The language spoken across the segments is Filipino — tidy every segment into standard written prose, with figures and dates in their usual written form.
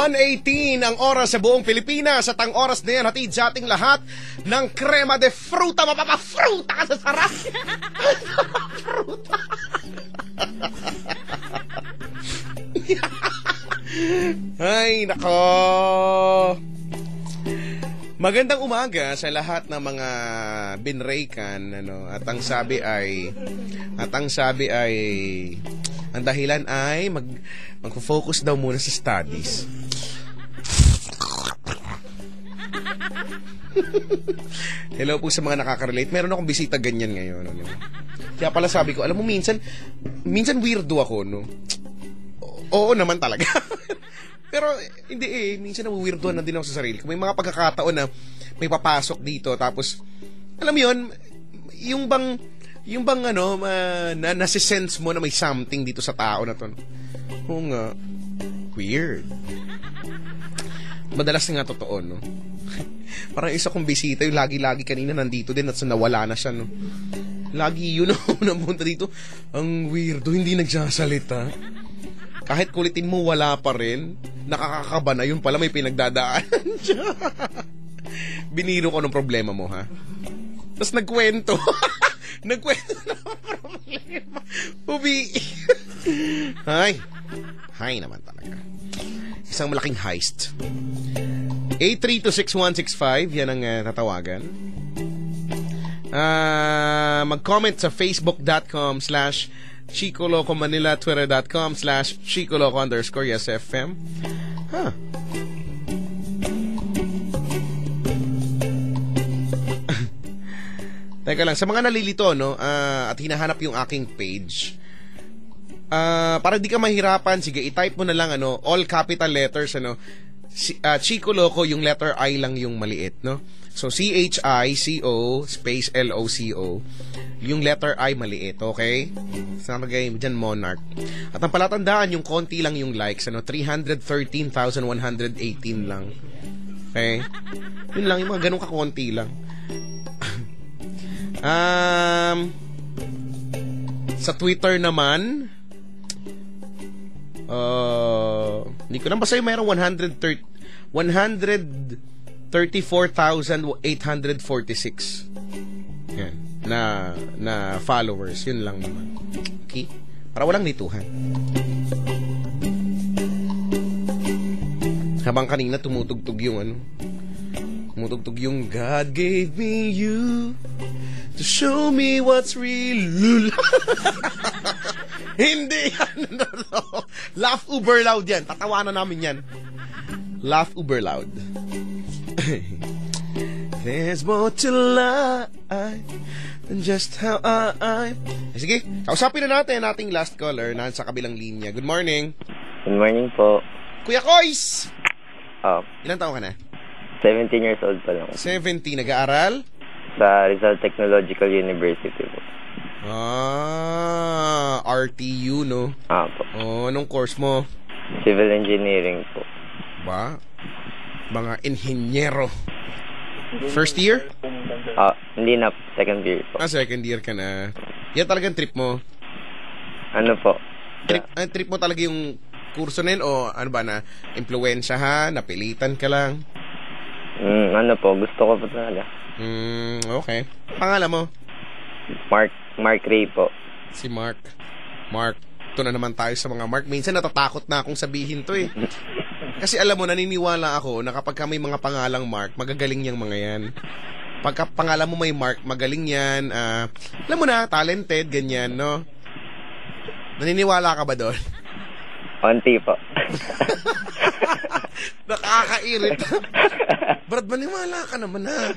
1:18 ang oras sa buong Pilipinas at ang oras na yan hatid sa ating lahat ng crema de fruta. Mapapafruta ka sa sarap. Fruta. Ay, nako. Magandang umaga sa lahat ng mga binraykan, ano, at ang sabi ay ang dahilan ay magfo-focus daw muna sa studies. Hello po sa mga nakaka-relate. Meron akong bisita ganyan ngayon, ano. Kaya pala sabi ko, alam mo, minsan weirdo ako, no. Oo naman talaga. Pero hindi minsan na-weirdoan na din ako sa sarili ko. May mga pagkakataon na may papasok dito tapos alam mo 'yon, yung bang ano nasi-sense mo na may something dito sa tao na 'to. Oo nga. Weird. Madalas nga totoo, no. Parang isa kong bisita yung lagi-lagi kanina nandito din at nawala na siya, no. Lagi yun napunta dito. Ang weirdo, hindi nagsasalita. Kahit kulitin mo, wala pa rin. Nakakakaba na, yun pala may pinagdadaanan siya. Biniro ko ng problema mo, ha? Tapos nagkwento. Nagkwento na ang problema. Hay naman talaga. Isang malaking heist. 8326165, yan ang tatawagan. Mag-comment sa facebook.com/Chico Loco Manila, twitter.com/Chico Loco_YesFM. Teka lang, sa mga nalilito, no, at hinahanap yung aking page, para di ka mahirapan, sige, i-type mo na lang, ano, all capital letters, ano, Chico Loco, yung letter I lang yung maliit, no? So, CHICO space LOCO. Yung letter I maliit, okay? Sama kayo dyan, Monarch. At ang palatandaan, yung konti lang yung likes, ano? 313,118 lang. Okay? Yun lang, yung mga ganun kakonti lang. Sa Twitter naman, hindi ko lang basta yung mayroong 134,846 yan, na followers. Yun lang naman. Okay? Para walang nituhan. Habang kanina tumutugtog yung God gave me you to show me what's real. Hindi yan. Laugh uber loud yan. Tatawanan namin yan. Laugh uber loud. There's more to life than just how I... Sige, kausapin na natin ating last caller na sa kabilang linya. Good morning. Good morning po. Kuya Kois! Ilan taon ka na? 17 years old pa lang. 17, nag-aaral? Sa Rizal Technological University po. RTU, no? Po. Anong course mo? Civil Engineering po. Ba? Mga inhinyero. First year? Hindi na. Second year po. Second year ka na. Yan talagang trip mo? Ano po? Trip mo talaga yung kurso na yun o ano ba na? Impluwensyahan? Napilitan ka lang? Ano po? Gusto ko po talaga. Okay. Pangalan mo? Mark Ray po. Si Mark. Ito na naman tayo sa mga Mark. Minsan natatakot na akong sabihin to eh. Kasi alam mo, naniniwala ako na kapag may mga pangalang Mark, magagaling yung mga yan. Pagka pangalan mo may Mark, magaling yan. Alam mo na, talented, ganyan, no? Naniniwala ka ba doon? Onti po. Nakakairit. Brad, maniwala ka naman ha.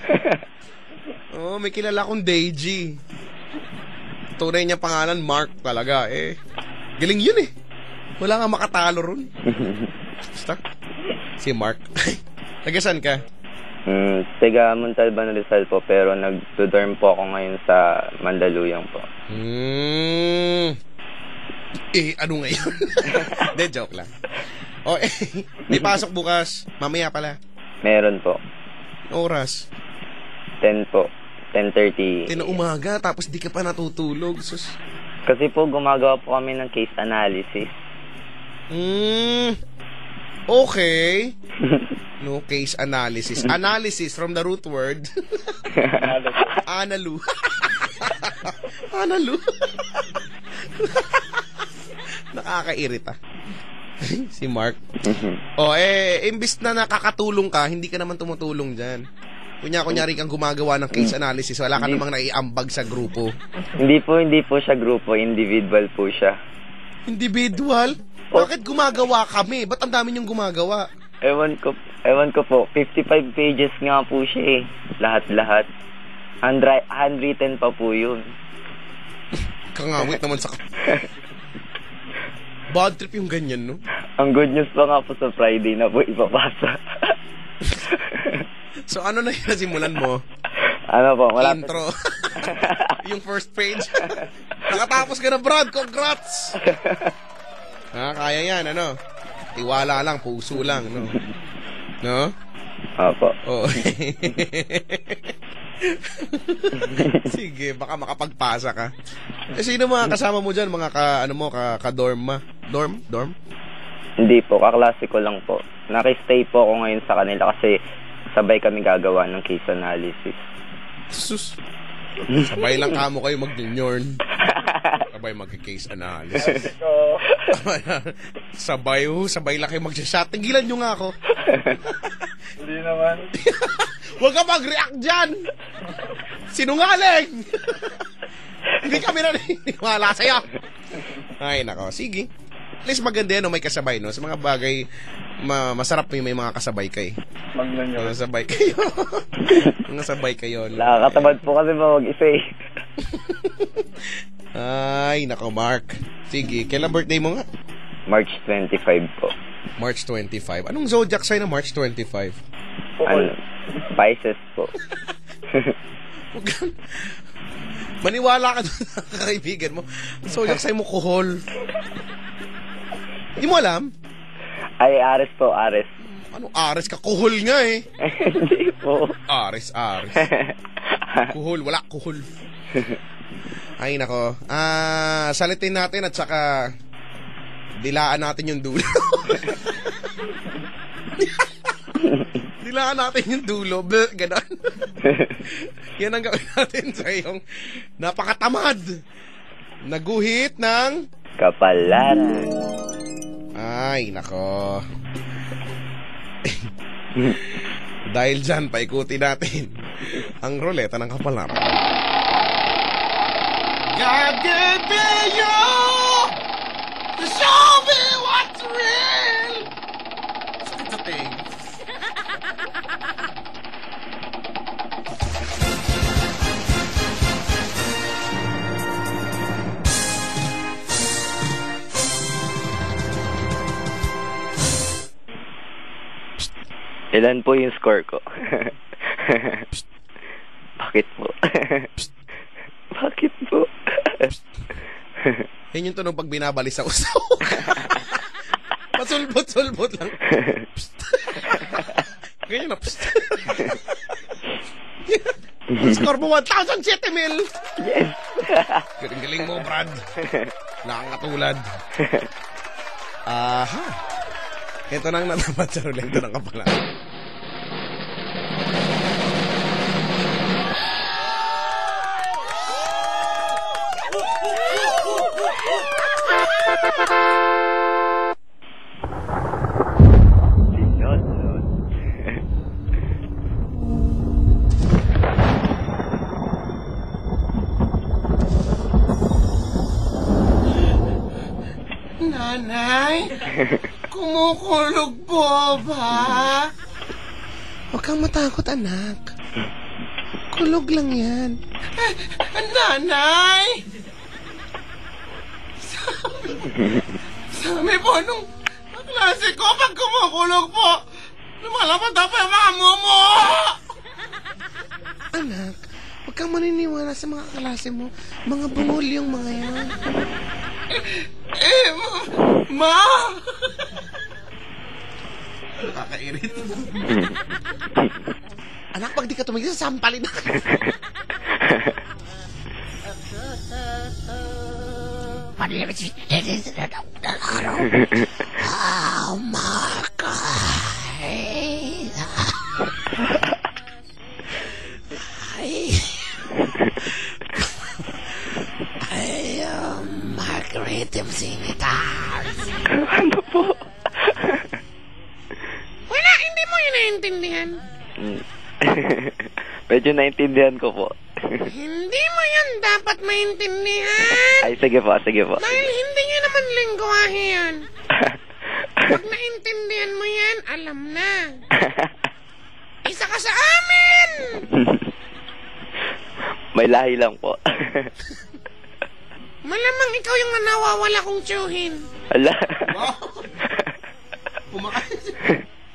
May kilala akong Deji. Tunay niya pangalan, Mark talaga eh. Galing yun eh. Wala nga makatalo ron. Basta, si Mark. Tagasan ka? Taga Montalban, Rizal po, pero nag-dorm po ako ngayon sa Mandaluyong po. Ano ngayon? De, joke lang. May pasok bukas. Mamaya pala. Meron po. Oras? 10 po. 10:30. 10 na umaga, tapos di ka pa natutulog. Sus. Kasi po, gumagawa po kami ng case analysis. Okay. No case analysis. Analysis from the root word. Analu. Analu. Nakakairita. Si Mark. Imbis na nakakatulong ka, hindi ka naman tumutulong dyan. Kunyari kang gumagawa ng case analysis, wala ka namang naiambag sa grupo. Hindi po siya grupo, individual po siya. Individual? Bakit gumagawa kami? Ba't ang dami niyong gumagawa? Ewan ko po. 55 pages nga po siya eh. Lahat-lahat. Handwritten pa po yun. Kangawit naman sa... Bad trip yung ganyan, no? Ang good news pa nga po sa Friday na po ipapasa. So, ano na yung nasimulan mo? Ano po? Wala intro. Yung first page. Nakatapos ka na, Brad. Congrats! Kaya yan, ano? Tiwala lang, puso lang, no? No? Opo. Oo. Sige, baka makapagpasa ka. Sino mga kasama mo dyan? Mga ka-dorm ma? Dorm? Hindi po, kaklase ko lang po. Nakistay po ako ngayon sa kanila kasi sabay kami gagawa ng case analysis. Sus. Sabay lang kamo kayo mag-nyorn. Sabay mag-case analysis. Sabay lang kayo mag-shot. Tingilan nyo nga ako. Hindi naman. Huwag ka mag-react dyan! Sinungaling! Hindi kami naniniwala sa'yo. Ay, nako. Sige. At least maganda yan, no? May kasabay, no? Sa mga bagay, masarap yung may mga kasabay kay. Mga sabay kayo. Mga sabay kayo. No? Nakakatamad po kasi mag-isa eh. Ay, nako, Mark. Sige, kailan birthday mo nga? March 25 po. March 25. Anong zodiac sign na March 25? Pisces po. Maniwala ka doon, kaibigan mo. Zodiac sign mo, kuhol. Hindi mo alam? Ay, Ares po, Ares. Ano, Ares ka? Kuhol nga eh. Hindi po. Ares. Kuhol, wala kuhol. Ay, nako. Salitin natin at saka dilaan natin yung dulo. Dilaan natin yung dulo. Ganon. Yan ang gawin natin sa iyong napakatamad. Naguhit ng kapalaran. Ay, nako. Dahil dyan, paikuti natin ang ruleta ng kapalaran. God gave me you to show me what's real. Sakit sa ting. Ilan po yung score ko? Bakit po? Bakit po? Yan yung tunog pag binabali sa usaw. Pasulbot-sulbot lang. Ganyan na. Score mo 1,007 mil. Yes. Galing-galing mo, Brad. Nakakatulad. Aha. Ito na ang natapat sa ruleta ng kapalan. Nanay, kumukulog po ba? Huwag kang matakot, anak. Kulog lang yan. Nanay! Sabi po nung klase ko, pag kumukulog po, lumalapad daw pa yung mga mumu! Anak, huwag kang maniniwala sa mga klase mo. Mga bungol yung mga yan. Ma! Nakakairit. Anak, pag di ka tumigil, sampalin na. Oh my God. mo yun naiintindihan? Medyo naintindihan ko po. Hindi mo yan dapat maintindihan. Ay, sige po, sige po. Dahil hindi niya naman lingwahe yan. Pag naintindihan mo yan, alam na. Isa ka sa amin! May lahi lang po. Malamang ikaw yung nawawala kong tsuhin. Ala. Wow!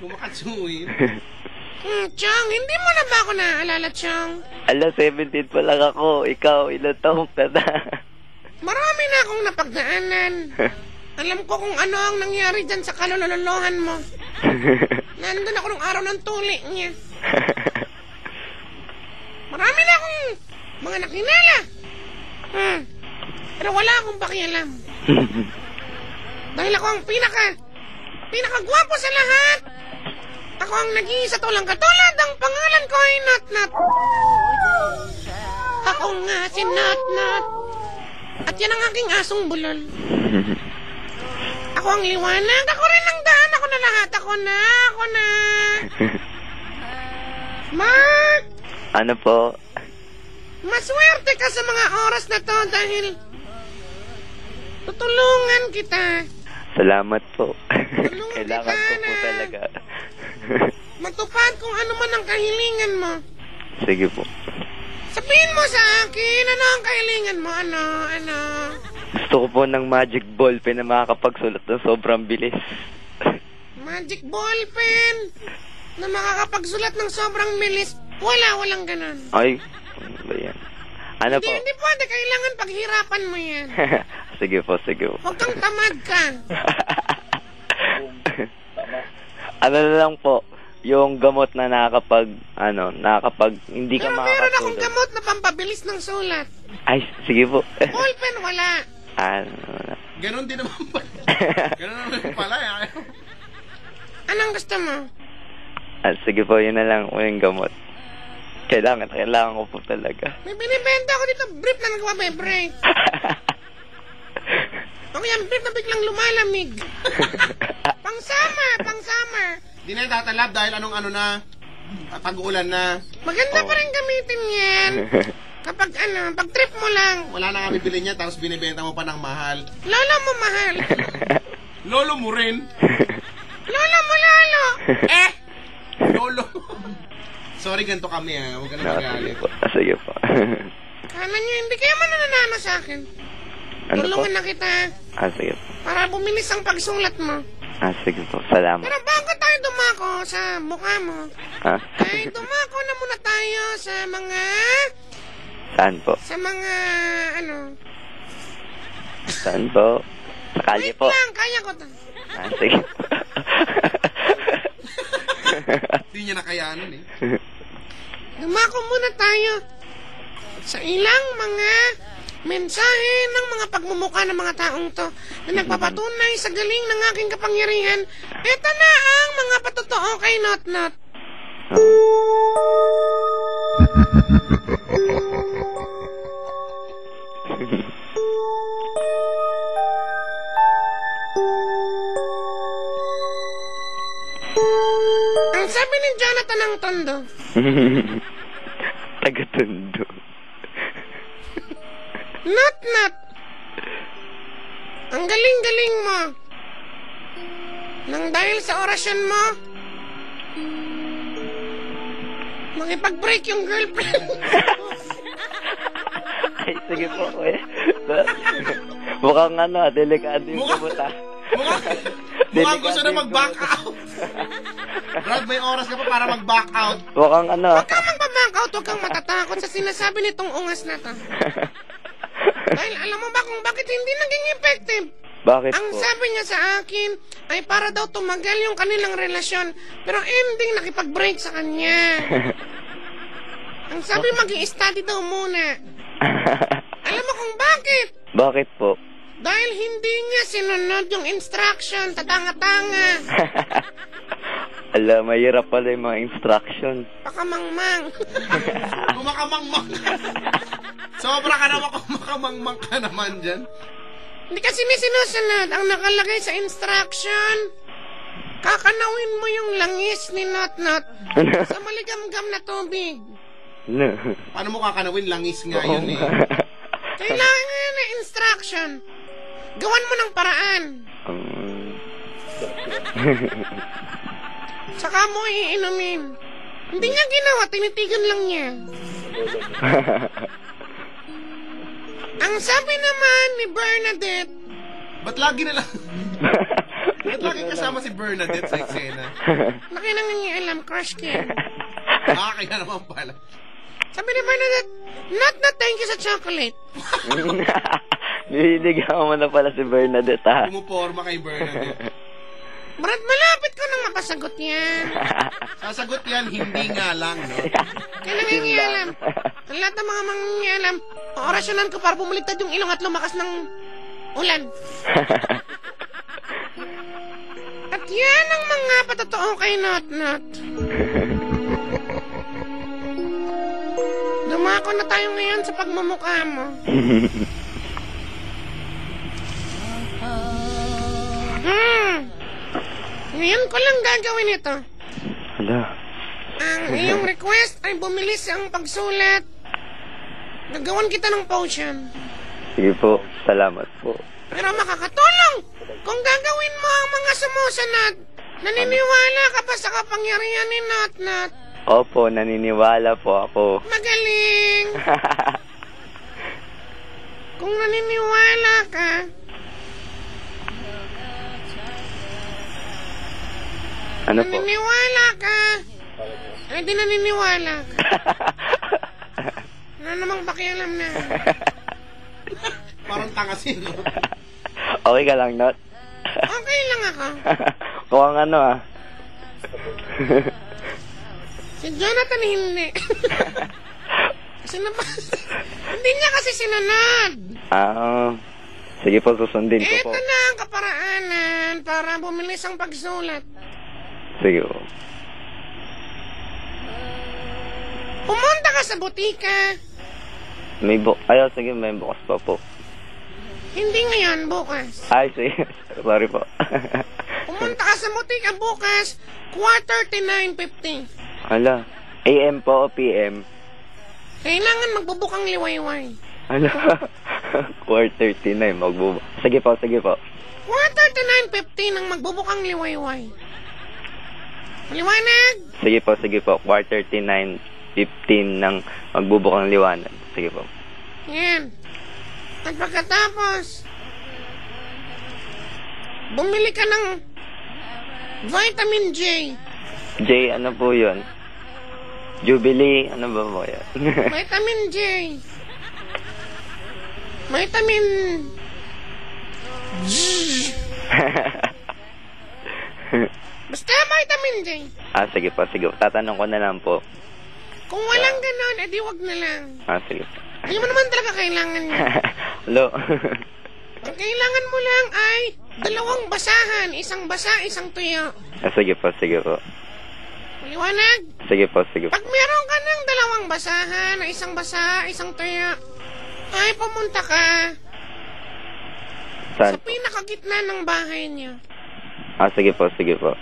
Kumakatsuhin. Chong, hindi mo na ba ako naaalala, Chong? Ala, 17 pa lang ako. Ikaw, ilang taong ka na? Marami na akong napagdaanan. Alam ko kung ano ang nangyari dyan sa kalololohan mo. Nandun ako nung araw ng tuli niya. Marami na akong mga nakilala. Pero wala akong pakialam. Dahil ako ang pinakagwapo sa lahat. Ako ang nag-iisa tulang katulad. Ang pangalan ko ay Nat-Nat. Ako nga si Nat-Nat. At yan ang aking asong bulol. Ako ang liwanag. Ako rin ang daan. Ako na lahat. Ako na. Mark! Ano po? Maswerte ka sa mga oras na to dahil tutulungan kita. Salamat po. Tulungan Kailangan kita ko po na talaga. matupad kung ano man ang kahilingan mo. Sige po. Sabihin mo sa akin, ano ang kahilingan mo? Ano? Gusto ko po ng magic ball pen na makakapagsulat ng sobrang bilis. Magic ball pen na makakapagsulat ng sobrang bilis. Walang ganon. Ay, ano ba yan? Ano po? Hindi pwede. Kailangan paghirapan mo yan. Sige po. Huwag kang tamad ka. Ano na lang po, yung gamot na nakakapag hindi ka Pero meron makakasulat. akong gamot na pampabilis ng sulat. Ay, sige po. Ball pen, wala. Ganon din naman pala. Ganon naman pala. Anong gusto mo? Sige po, yun na lang po yung gamot. Kailangan ko po talaga. May binibenta ako dito, brief na nagwabe-break. Ako yan, brief na biglang lumalamig. Pang-summer. Di na tatalab dahil anong na, pag-uulan na. Maganda pa rin gamitin yan. Kapag pag trip mo lang. Wala na nga bibili niya tapos binibenta mo pa ng mahal. Lolo mo mahal. Lolo mo rin. Lolo mo lalo. Lolo. Sorry, ganito kami Huwag ka na magalit. Sige po. Kala niyo, hindi kayo mananalo sa akin. Ano po? Tulungan na kita. Sige po. Para bumilis ang pagsulat mo. Sige po. Salamat. Pero bago tayo dumako sa mukha mo, ay dumako na muna tayo sa mga... Saan po? Sa mga, Saan po? Sa kalye wait po. lang, kaya ko to. Sige po. Hindi niya nakayanan Dumako muna tayo sa ilang mga mensahe ng mga pagmumukha ng mga taong to na nagpapatunay sa galing ng aking kapangyarihan. Ito na ang mga patotoo kay Nat-Nat. Ang sabi ni Jonathan ng Tondo. Taga-Tondo. Nat-Nat, ang galing-galing mo. Nang dahil sa orasyon mo, makipag-break yung girlfriend. Ay, sige po. Mukhang delikado yung gamot Mukhang gusto na mag-back out. Brad, may oras ka pa para mag-back out. Mukhang Huwag kang mag-back out, huwag kang matatakot sa sinasabi nitong ungas na to. Dahil alam mo ba kung bakit hindi naging effective? Bakit Ang po? sabi niya sa akin ay para daw tumagal yung kanilang relasyon, pero ending nakipag-break sa kanya. Ang sabi mag-i-study daw muna. Alam mo kung bakit? Bakit po? Dahil hindi niya sinunod yung instruction, tatanga-tanga. Alam, mahirap pala yung mga instructions. Pakamangmang. Kumakamangmang ka. Sobra ka naman kumakamangmang ka naman dyan. Hindi kasi may sinusunod ang nakalagay sa instruction. Kakanawin mo yung langis langis ni Notnot sa maligamgam na tubig. Paano mo kakanawin? Langis nga yun eh. Kailangan nga na instruction. Gawan mo ng paraan. Saka mo iinumin. Hindi niya ginawa, tinitigan lang niya. Ang sabi naman ni Bernadette, Ba't lagi na lang? Ba't lagi kasama si Bernadette sa eksena? laki nang nangialam, crush ka. Kaya naman pala. Sabi ni Bernadette, not thank you sa chocolate. Nililigaw mo na pala si Bernadette, ha? Pumuporma kay Bernadette. Brad, malapit ko nang mapasagot yan. Sasagot yan, hindi nga lang, no? Kaya nangingialam. Ang lahat ng mga mangingialam, orasyonan ko para bumaliktad yung ilong at lumakas ng ulan. At yan ang mga patotoo kay Notnot. Dumako na tayo ngayon sa pagmumukha mo. Ngayon ko lang gagawin ito. Hala. Ang iyong request ay bumilis ang pagsulat. Nagawan kita ng potion. Sige po, salamat po. Pero makakatulong kung gagawin mo ang mga sumusunod. Naniniwala ka pa sa kapangyarihan ni Notnot? Opo, naniniwala po ako. Magaling! Kung naniniwala ka, Ano po? naniniwala ka, ay di naniniwala ka. Ano namang pakialam na? Parang tangasin, no? Okay ka lang, Not? Okay lang ako. Mukhang ano, ah. Si Jonathan hindi. Kasi hindi niya kasi sinunod. Sige po, susundin ko po. Ito na ang kaparaanan para bumilis ang pagsulat. Sige po. Pumunta ka sa butika. Sige, may bukas pa po. Hindi ngayon, bukas. Ay, sige. Sorry po. Pumunta ka sa butika bukas, 8:39:50. Hala. AM po o PM? Kailangan magbubukang liwayway. Hala. 4:39, magbubo. Sige po. 8:39:50 ang magbubukang liwayway. Maliwanag? Sige po. 4:39:15 ng magbubukang liwanag. Sige po. Yan. At pagkatapos, bumili ka ng vitamin J. J, ano po yun? Jubilee, ano ba po yan? Vitamin J. Vitamin J. Basta vitamin J. Sige po. Tatanong ko na lang po. Kung walang ganon, edi wag na lang. Sige po. Hindi mo naman talaga kailangan niya. Hello. Ang kailangan mo lang ay 2 basahan. 1 basa, 1 tuyo. Sige po. Maliwanag? Sige po. Pag meron ka ng 2 basahan, 1 basa, 1 tuyo, ay pumunta ka Saan? sa pinakagitna ng bahay niyo. Sige po.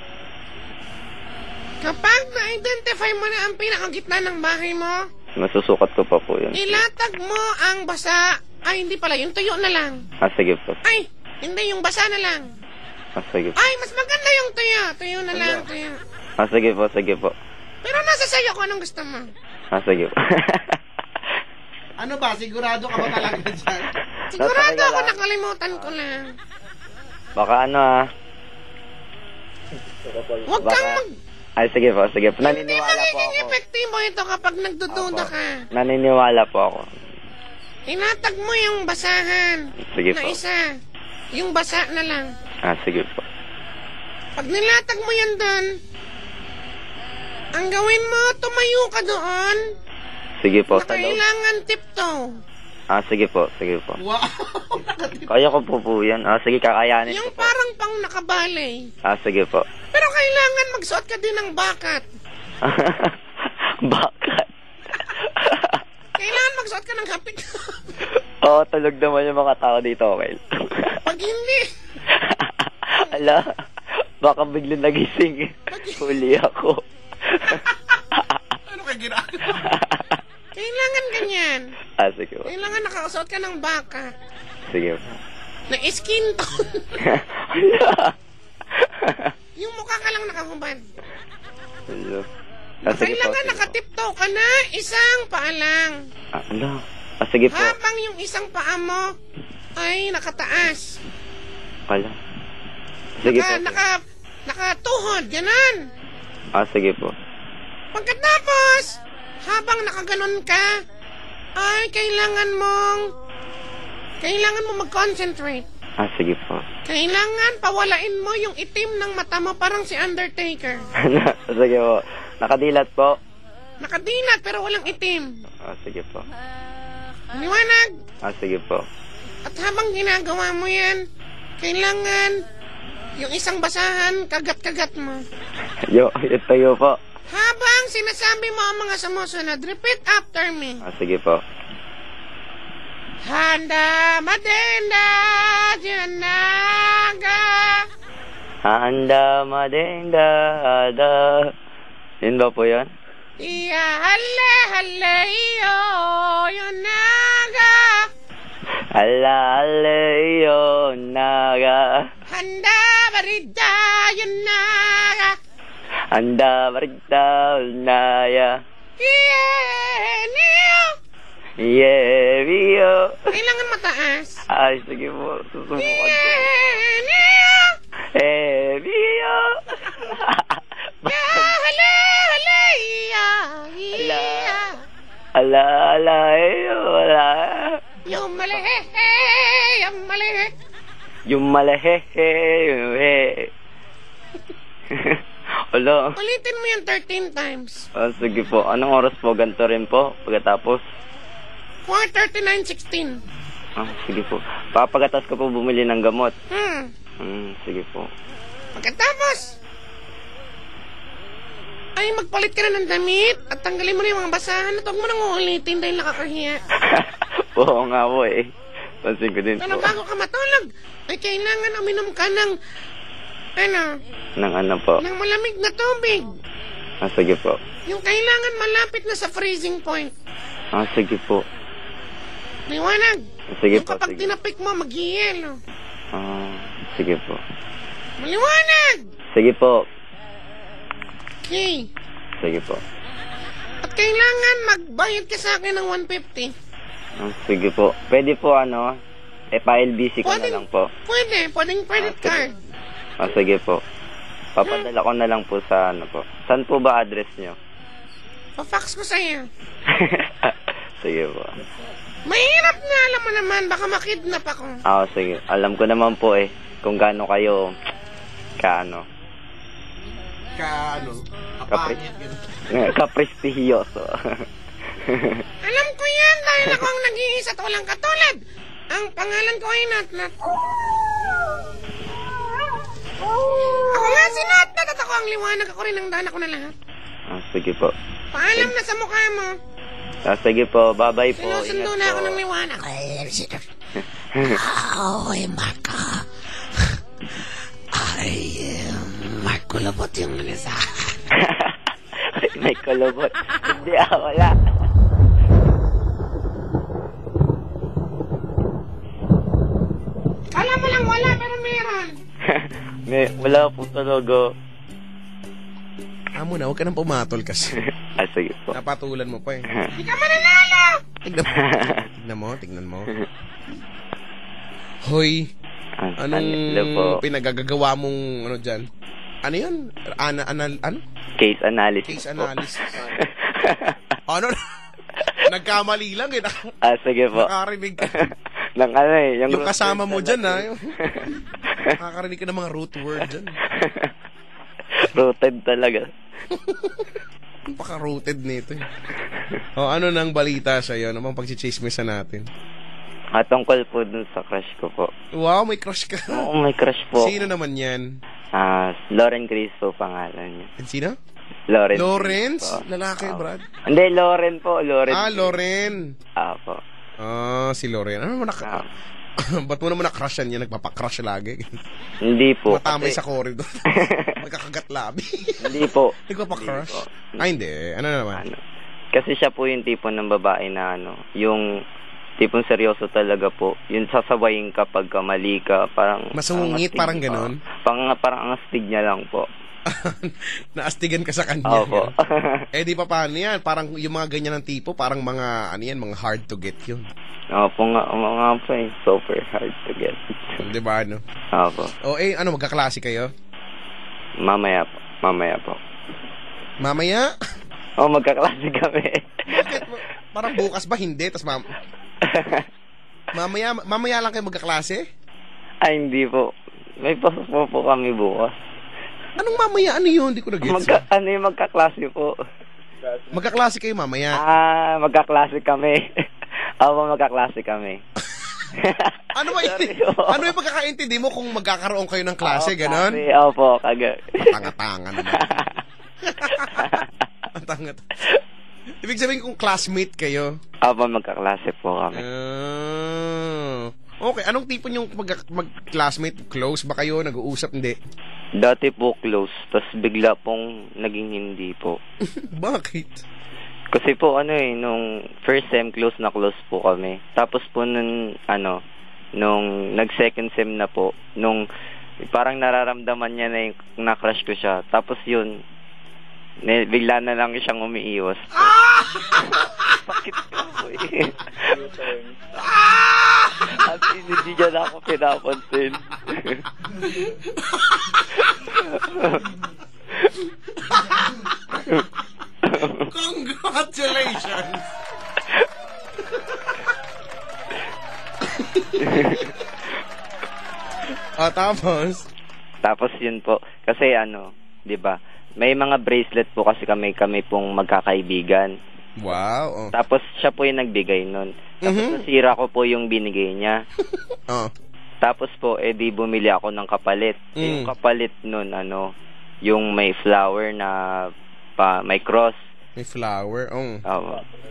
Kapag na-identify mo na ang pinakagitna ng bahay mo, Masusukat ko pa po yun. ilatag mo ang basa. Ay, hindi pala. Yung tuyo na lang. Sige po. Ay, hindi. Yung basa na lang. Sige po. Ay, mas maganda yung tuyo. Tuyo na lang. Tuyo. Sige po. Pero nasa sayo kung anong gusto mo. Sige po. Ano ba? Sigurado ka ba talaga dyan? Sigurado Teka ako lang. nakalimutan ko lang. Baka ano, Huwag kang mag... sige po. Hindi Naniniwala po magiging ako. epektibo ito kapag nagdududa ka. Naniniwala po ako. Inatag mo yung basahan. Sige na po. isa. Yung basa na lang. Sige po. Pag nilatag mo yan doon, ang gawin mo, tumayo ka doon. Sige po. Na kailangan tiptoe. Sige po. Wow! Kaya ko po yan. Sige, kakayanin Yung ko po. parang pang nakabalay. Sige po. Pero kailangan magsuot ka din ng bakat. Bakit? Kailangan magsuot ka ng hapit. Oo, tulog naman yung mga tao dito, okay? Pag hindi, Ala, Baka biglang nagising. Huli ako. Ano ka ginagawa? Kailangan ganyan. Sige po. Kailangan nakakasuot ka ng baka. Sige po. Na skin tone. Hala. Yung mukha ka lang nakahubad. Hala. Sige po. Kailangan nakatiptoe ka na, isang paa lang. Hala. Sige po. Habang yung isang paa mo ay nakataas. Hala. Sige po. Nakatuhod, ganun. Sige po. Pagkatapos, habang nakaganon ka, ay kailangan mong mag-concentrate. Sige po. Kailangan pawalain mo yung itim ng mata mo parang si Undertaker. Sige po. Nakadilat po. Nakadilat pero walang itim. Sige po. Liwanag. Sige po. At habang ginagawa mo yan, kailangan yung isang basahan, kagat-kagat mo. Tayo po. Habang sinasabi mo ang mga sumusunod, repeat after me. Sige po. Handa, madenda, janaga. Handa, madenda, ada. Yun ba po yan? Iya, halle, iyo, yunaga. Ala, iyo, naga. Handa, barida, yunaga. Handa, barita, naya. Niyo. Iyo. Kailangan mataas. Sige po. Susubukan ko. Niyo. Iyo. Ya, halle, iya, iya. Ala, iyo, ala. Yung malihe, yung malihe. Yung malahehe, Wala. Ulitin mo yan 13 times. Sige po. Anong oras po? Ganito rin po. Pagkatapos? 4:39:16. Sige po. Pagkatapos ko po bumili ng gamot. Sige po. Pagkatapos, ay magpalit ka na ng damit at tanggalin mo na yung mga basahan at huwag mo nang uulitin dahil nakakahiya. Oo nga po eh. Pansin ko din Pero po. bago ka matulog, ay kailangan uminom ka ng Nang ano po? ng malamig na tubig. Sige po. Yung kailangan malapit na sa freezing point. Sige po. Liwanag. Sige Yung po. kapag Sige. tinapik mo, mag-yelo. Sige po. Maliwanag! Sige po. Okay. Sige po. At kailangan magbayad ka sa akin ng 150. Sige po. Pwede po pa-LBC ko na lang po. Pwedeng credit sige. card. Sige po. Papadala ko na lang po sa po. Saan po ba address nyo? Pa-fax ko sa'yo. Sige po. Mahirap na, alam mo naman, baka makidnap ako. Sige. Alam ko naman po kung gaano kayo kaprestigiyoso. Alam ko yan dahil ako ang nag-iisa at walang katulad. Ang pangalan ko ay Natnat. Ako nga si Natnat at ako ang liwanag. Ako rin ang daan ako na lahat. Sige po. Paalam na sa mukha mo. Sige po. Bye-bye po. Sinusundo Ingat na ako po. ng liwanag. Marco. Marco Labot yung isa. May kulubot. Hindi wala. Kala mo lang wala, pero meron. Wala po talaga. Amo na, huwag ka nang pumatol kasi. Sige po. Napatulan mo pa eh. Hindi ka mananalo. Tignan mo. Hoy, Hello anong po. pinagagagawa mong dyan? Ano yun? Ano? Case analysis. Case po. analysis. Ano? Nagkamali lang eh. Sige po. Nakarinig ka. Yung Yung kasama mo dyan ha. Nakakarinig ka ng mga root word dyan. Rooted talaga. Paka-rooted nito eh. Ano nang balita sa'yo? Ano bang pag-chismisan natin? Tungkol po dun sa crush ko po. Wow, may crush ka. Oo, may crush po. Sino naman yan? Lauren Grace po pangalan niya. Sino? Lawrence. Lawrence? Lalaki, Brad? Hindi, Lauren po. Lauren. Lauren. Po. Si Lauren. Ba't mo naman na-crushan niya? Nagpapakrush lagi. Hindi po. Matamay kasi- sa corridor. Nagkakagat labi. Hindi po. Nagpapakrush? Hindi po. Ay, hindi. Ano na naman? Ano, kasi siya po yung tipo ng babae na yung tipong seryoso talaga po. Yung sasabayin kapag mali ka, parang... Masungit, ang astig- parang ganon? Parang ang astig niya lang po. Naastigan ka sa kanya. Opo. Di pa paano yan? Parang yung mga ganyan ng tipo, parang mga, ano yan, mga hard to get yun. Opo nga po eh. Super hard to get. Di ba, ano? Opo. Ano, magkaklase kayo? Mamaya po. Mamaya? Magkaklase kami. Bakit? Parang bukas ba? Hindi. Tas mamaya lang kayo magkaklase? Ay, hindi po. May pasok po kami bukas. Anong mamaya? Ano yun? Hindi ko na-gets. Yung magkaklase po? Magkaklase kayo mamaya. Magkaklase kami. Magkaklase kami. Ano ba Sorry, ano yung pagkakaintindi mo kung magkakaroon kayo ng klase, ganon? Opo, Tanga-tanga naman. Tanga. Ibig sabihin kung classmate kayo. Magkaklase po kami. Okay, anong tipo yung mag-classmate? Close ba kayo? Nag-uusap? Hindi. Dati po close, tas bigla pong naging hindi po. Bakit? Kasi po nung first sem close na close po kami. Tapos po nung nag second sem na po, nung parang nararamdaman niya na yung na-crush ko siya. Tapos yun, bigla na lang siyang umiiwas. Bakit ka po eh? At hindi niya na ako pinapansin. Congratulations! Tapos yun po, kasi 'di ba? May mga bracelet po kasi kami pong magkakaibigan. Wow. Tapos siya po yung nagbigay nun. Tapos nasira ko po yung binigay niya. Tapos po di bumili ako ng kapalit. Yung kapalit nun yung may flower na may cross. May flower.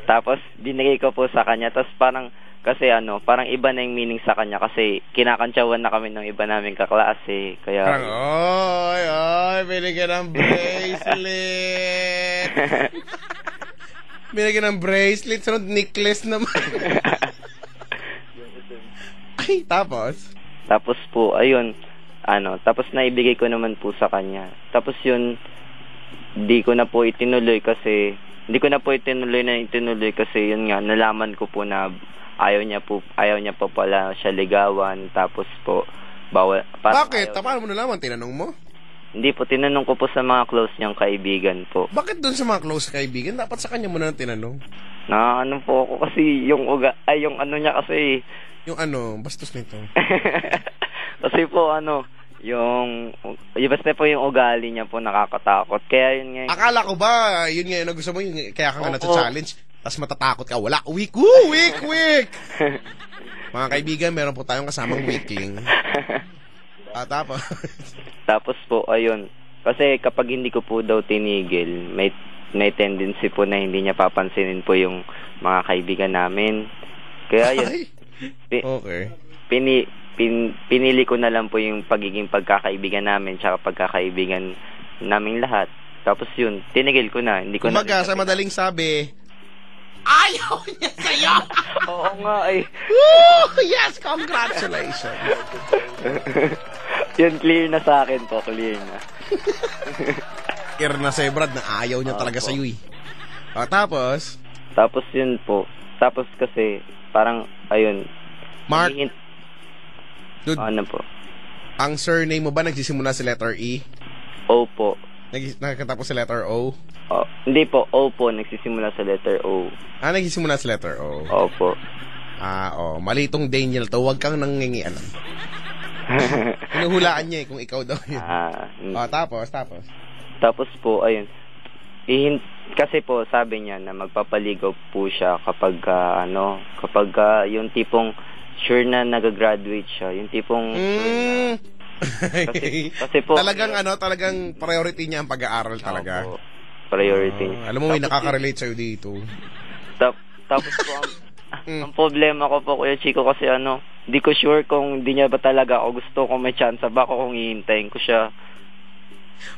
Tapos binigay ko po sa kanya. Tapos parang kasi parang iba na yung meaning sa kanya kasi kinakantsawan na kami ng iba naming kaklase. Kaya parang, binigyan ng bracelet. Binigyan ng bracelet. Sunod, necklace naman. Ay, tapos? Tapos po, ayun, tapos naibigay ko naman po sa kanya. Tapos yun, hindi ko na po itinuloy kasi yun nga, nalaman ko po na ayaw niya po pala siya ligawan. Tapos po, bawal. Bakit? Paano mo nalaman? Tinanong mo? Hindi po, tinanong ko po sa mga close niyang kaibigan po. Bakit dun sa mga close kaibigan? Dapat sa kanya mo na tinanong. Po ako kasi yung niya kasi. Yung bastos nito. Kasi po basta po yung ugali niya po nakakatakot. Kaya yun nga. Akala ko ba, yun nga yung gusto mo, kaya ka nga na-challenge, tapos matatakot ka, wala, weak. Mga kaibigan, meron po tayong kasamang weakling. Tapos? Tapos po, ayun, kasi kapag hindi ko po daw tinigil, may tendency po na hindi niya papansinin po yung mga kaibigan namin. Kaya yun, okay. Pinili ko na lang po yung pagiging pagkakaibigan namin tsaka pagkakaibigan naming lahat. Tapos yun, tinigil ko na. Hindi ko Kumaga, sa madaling sabi, ayaw niya sa'yo! Oo nga eh. Woo! Yes, congratulations! Yun, clear na sa akin po. Clear na. Clear na sa'yo, Brad, na ayaw niya talaga sa'yo eh. Tapos? Tapos yun po. Tapos kasi, parang, ayun. Mark? Dude, po? Ang surname mo ba nagsisimula sa letter E? O po. Nagkatapos sa letter O? Hindi po, O po. Nagsisimula sa letter O. Nagsisimula sa letter O? Opo. Malitong Daniel to. Huwag kang nangingialam. Hinuhulaan niya kung ikaw daw yun. Tapos? Tapos po, ayun. Kasi po, sabi niya na magpapaligaw po siya kapag yung tipong sure na nag-graduate siya. Yung tipong sure na. Kasi po, talagang priority niya ang pag-aaral talaga. Po, priority niya. Alam mo, may nakaka-relate sa'yo dito. Tapos po, ang problema ko po, Kuya Chico, kasi di ko sure kung di niya ba talaga ako gusto, kung may chance ba ako kung hihintayin ko siya.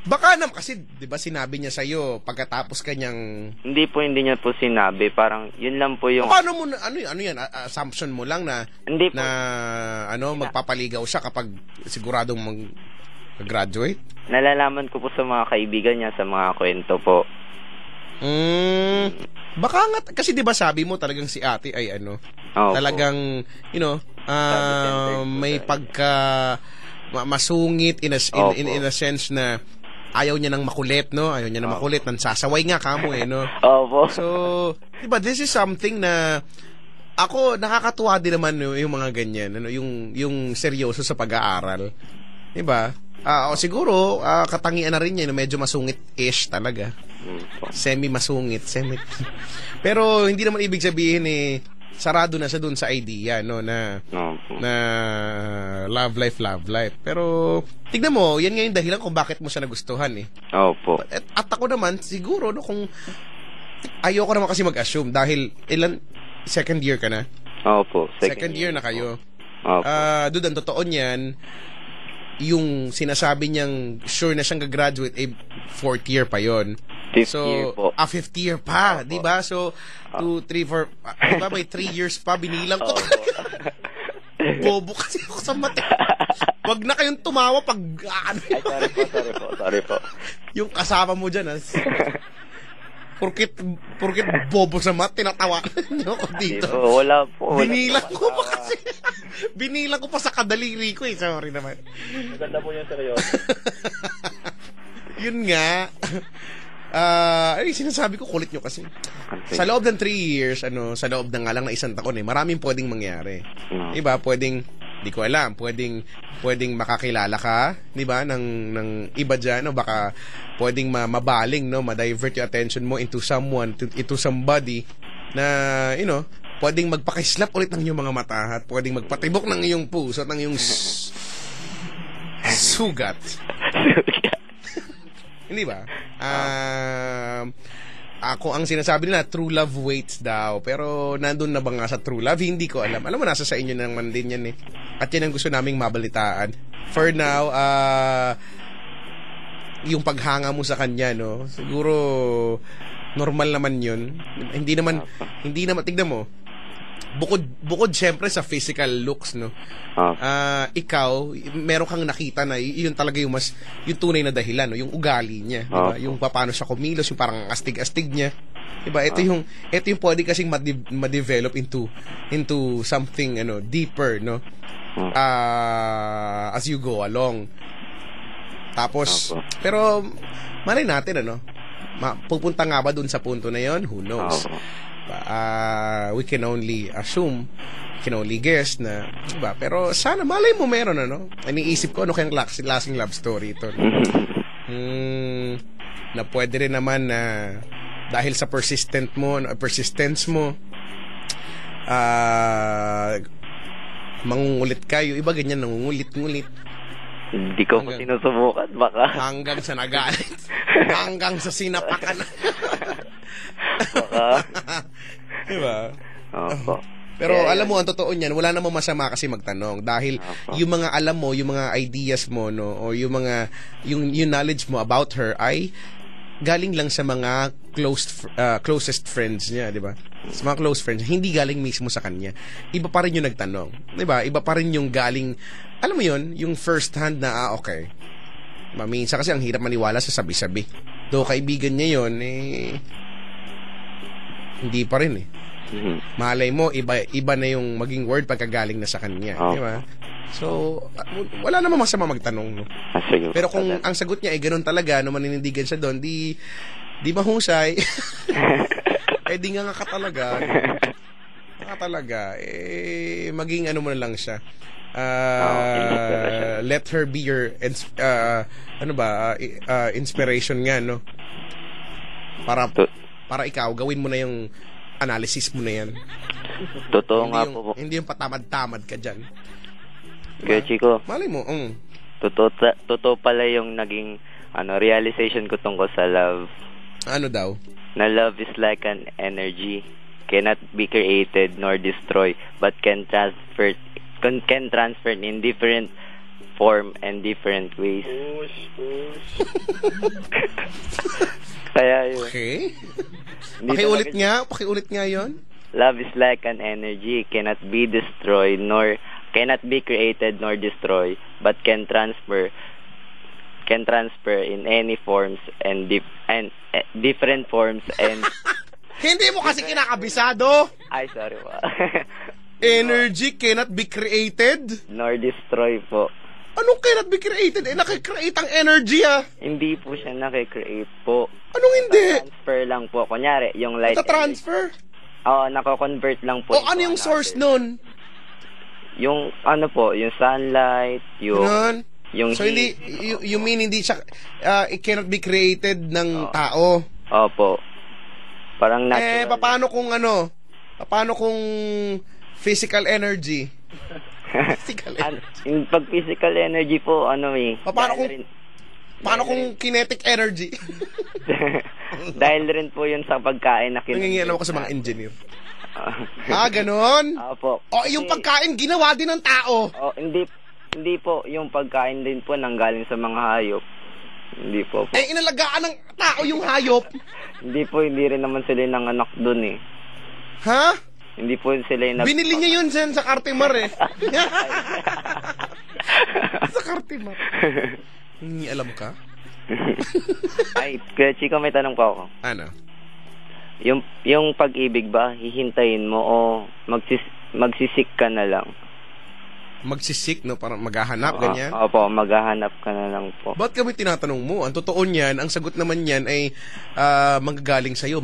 Baka naman, kasi, di ba sinabi niya sa'yo, pagkatapos kanyang... Hindi niya po sinabi. Parang, yun lang po yung... Paano mo, ano yan, assumption mo lang na, Hindi po. magpapaligaw siya kapag siguradong mag-graduate? Nalalaman ko po sa mga kaibigan niya, sa mga kwento po. Baka nga, kasi di ba sabi mo talagang si ate ay Opo. talagang, may pagka... masungit in a sense na ayaw niya nang makulit, no? Ayaw niya nang makulit, nansasaway nga kamo no? Opo. So, diba, this is something na ako, nakakatuwa din naman yung mga ganyan, yung seryoso sa pag-aaral. Diba? Siguro, katangian na rin niya, medyo masungit-ish talaga. Semi-masungit, Pero, hindi naman ibig sabihin sarado na siya dun sa idea, no, na love life. Pero, tignan mo, yan nga yung dahilan kung bakit mo siya nagustuhan, Opo. At ako naman, siguro, no, kung ayoko naman kasi mag-assume dahil second year ka na? Opo. Second year na kayo. Opo. Dude, ang totoo niyan, yung sinasabi niyang sure na siyang gagraduate, fourth year pa yon. Fifth year po. Fifth year pa, di ba? So, 2, 3, 4, di ba, may 3 years pa, binilang ko. Bobo kasi ako sa mati. Wag na kayong tumawa pag, Ay, sorry po. Yung kasama mo dyan, Porkit bobo sa mat, tinatawa niyo ako dito. Wala po. Binilang ko pa kasi. Binilang ko pa sa kadaliri ko Sorry naman. Maganda po yung seryoso. Yun nga. Sinasabi ko, kulit nyo kasi. Sa loob ng 3 years, sa loob ng nga lang na isang taon, maraming pwedeng mangyari. Diba? Pwedeng, di ko alam, pwedeng makakilala ka, diba? Ng iba dyan, baka pwedeng mabaling, ma-divert yung attention mo into someone, into somebody na, pwedeng magpakislap ulit ng iyong mga mata at pwedeng magpatibok ng iyong puso at ng iyong sugat. Hindi ba? Ako ang sinasabi nila, true love waits daw. Pero nandun na ba nga sa true love? Hindi ko alam. Alam mo, nasa sa inyo naman din yan At yan ang gusto naming mabalitaan. For now, yung paghanga mo sa kanya, siguro normal naman yun. Hindi naman, tignan mo, bukod syempre sa physical looks, ikaw, meron kang nakita na yun talaga yung tunay na dahilan, yung ugali niya, diba? Yung paano siya kumilos, yung parang astig-astig niya, diba? Ito yung pwede kasing ma-develop into something deeper, as you go along. Tapos, pero malay natin, pupunta nga ba dun sa punto na yon? Who knows? We can only assume, can only guess na, diba? Pero sana, malay mo meron, iniisip ko, kayang lasting love story ito. Na pwede rin naman na, dahil sa persistence mo, mangungulit kayo. Iba ganyan, nangungulit-ngulit. Hindi ko po sinusubukan, baka. Hanggang sa nagalit. Hanggang sa sinapakan. Baka. Diba? Opo. Pero alam mo, ang totoo niyan, wala namang masama kasi magtanong. Dahil yung mga alam mo, yung mga ideas mo, o yung knowledge mo about her ay galing lang sa mga closest friends niya, di ba? Sa mga close friends, hindi galing mismo sa kanya. Iba pa rin yung nagtanong. Di ba? Iba pa rin yung galing, alam mo yun, yung first hand na, okay. Minsan kasi ang hirap maniwala sa sabi-sabi. Though kaibigan niya yun, hindi pa rin Malay mo, iba na yung maging word pagkagaling na sa kanya. Di ba? So, wala namang masama magtanong. Pero kung ang sagot niya ay ganun talaga, maninindigan siya doon, di mahusay. Di nga ka talaga. Maging mo na lang siya. Let her be your inspiration nga, para ikaw gawin mo na yung analysis mo na yan. Totoo nga po. Hindi yung patamad-tamad ka dyan. Kaya Chico, malay mo. Totoo pala yung naging realization ko tungkol sa love. Ano daw? Na love is like an energy, cannot be created nor destroyed, but can transfer can transfer in different form and different ways. Kaya yun. Okay. Hindi Pakiulit nga yon. Love is like an energy, cannot be destroyed nor cannot be created nor destroyed, but can transfer in any forms and different forms and Hindi mo kasi kinakabisado. ay sorry po. Energy cannot be created. Nor destroy po. Anong cannot be created? Nakikreate ang energy Hindi po siya nakikreate po. Anong hindi? Transfer lang po. Kunyari, yung light Transfer? Oo, nako-convert lang po. Ano yung source nun? Yung ano po, yung sunlight, yung Ganon? yung So hindi, you mean hindi siya, it cannot be created ng tao? Opo. Parang natural. Paano kung physical energy? Physical energy. Yung pag physical energy po, Paano kung kinetic energy? dahil rin po yun sa pagkain na Nangingialam ako sa mga engineer. Ganon? Opo. Yung pagkain ginawa din ng tao. Hindi po, yung pagkain din po nanggaling sa mga hayop. Hindi po. Inalagaan ng tao yung hayop. Hindi rin naman sila nanganak dun eh. Ha? Hindi po sila Binili niya yun sa Cartimar eh. Sa Cartimar. Hindi alam ka? Ay, Kuya Chico, may tanong pa ako. Ano? Yung pag-ibig ba, hihintayin mo o magsisik ka na lang? Magsisik, no? Parang maghahanap, ganyan? Opo, maghahanap ka na lang po. Ba't kami tinatanong mo? Ang totoo niyan, ang sagot naman niyan ay manggagaling sa'yo.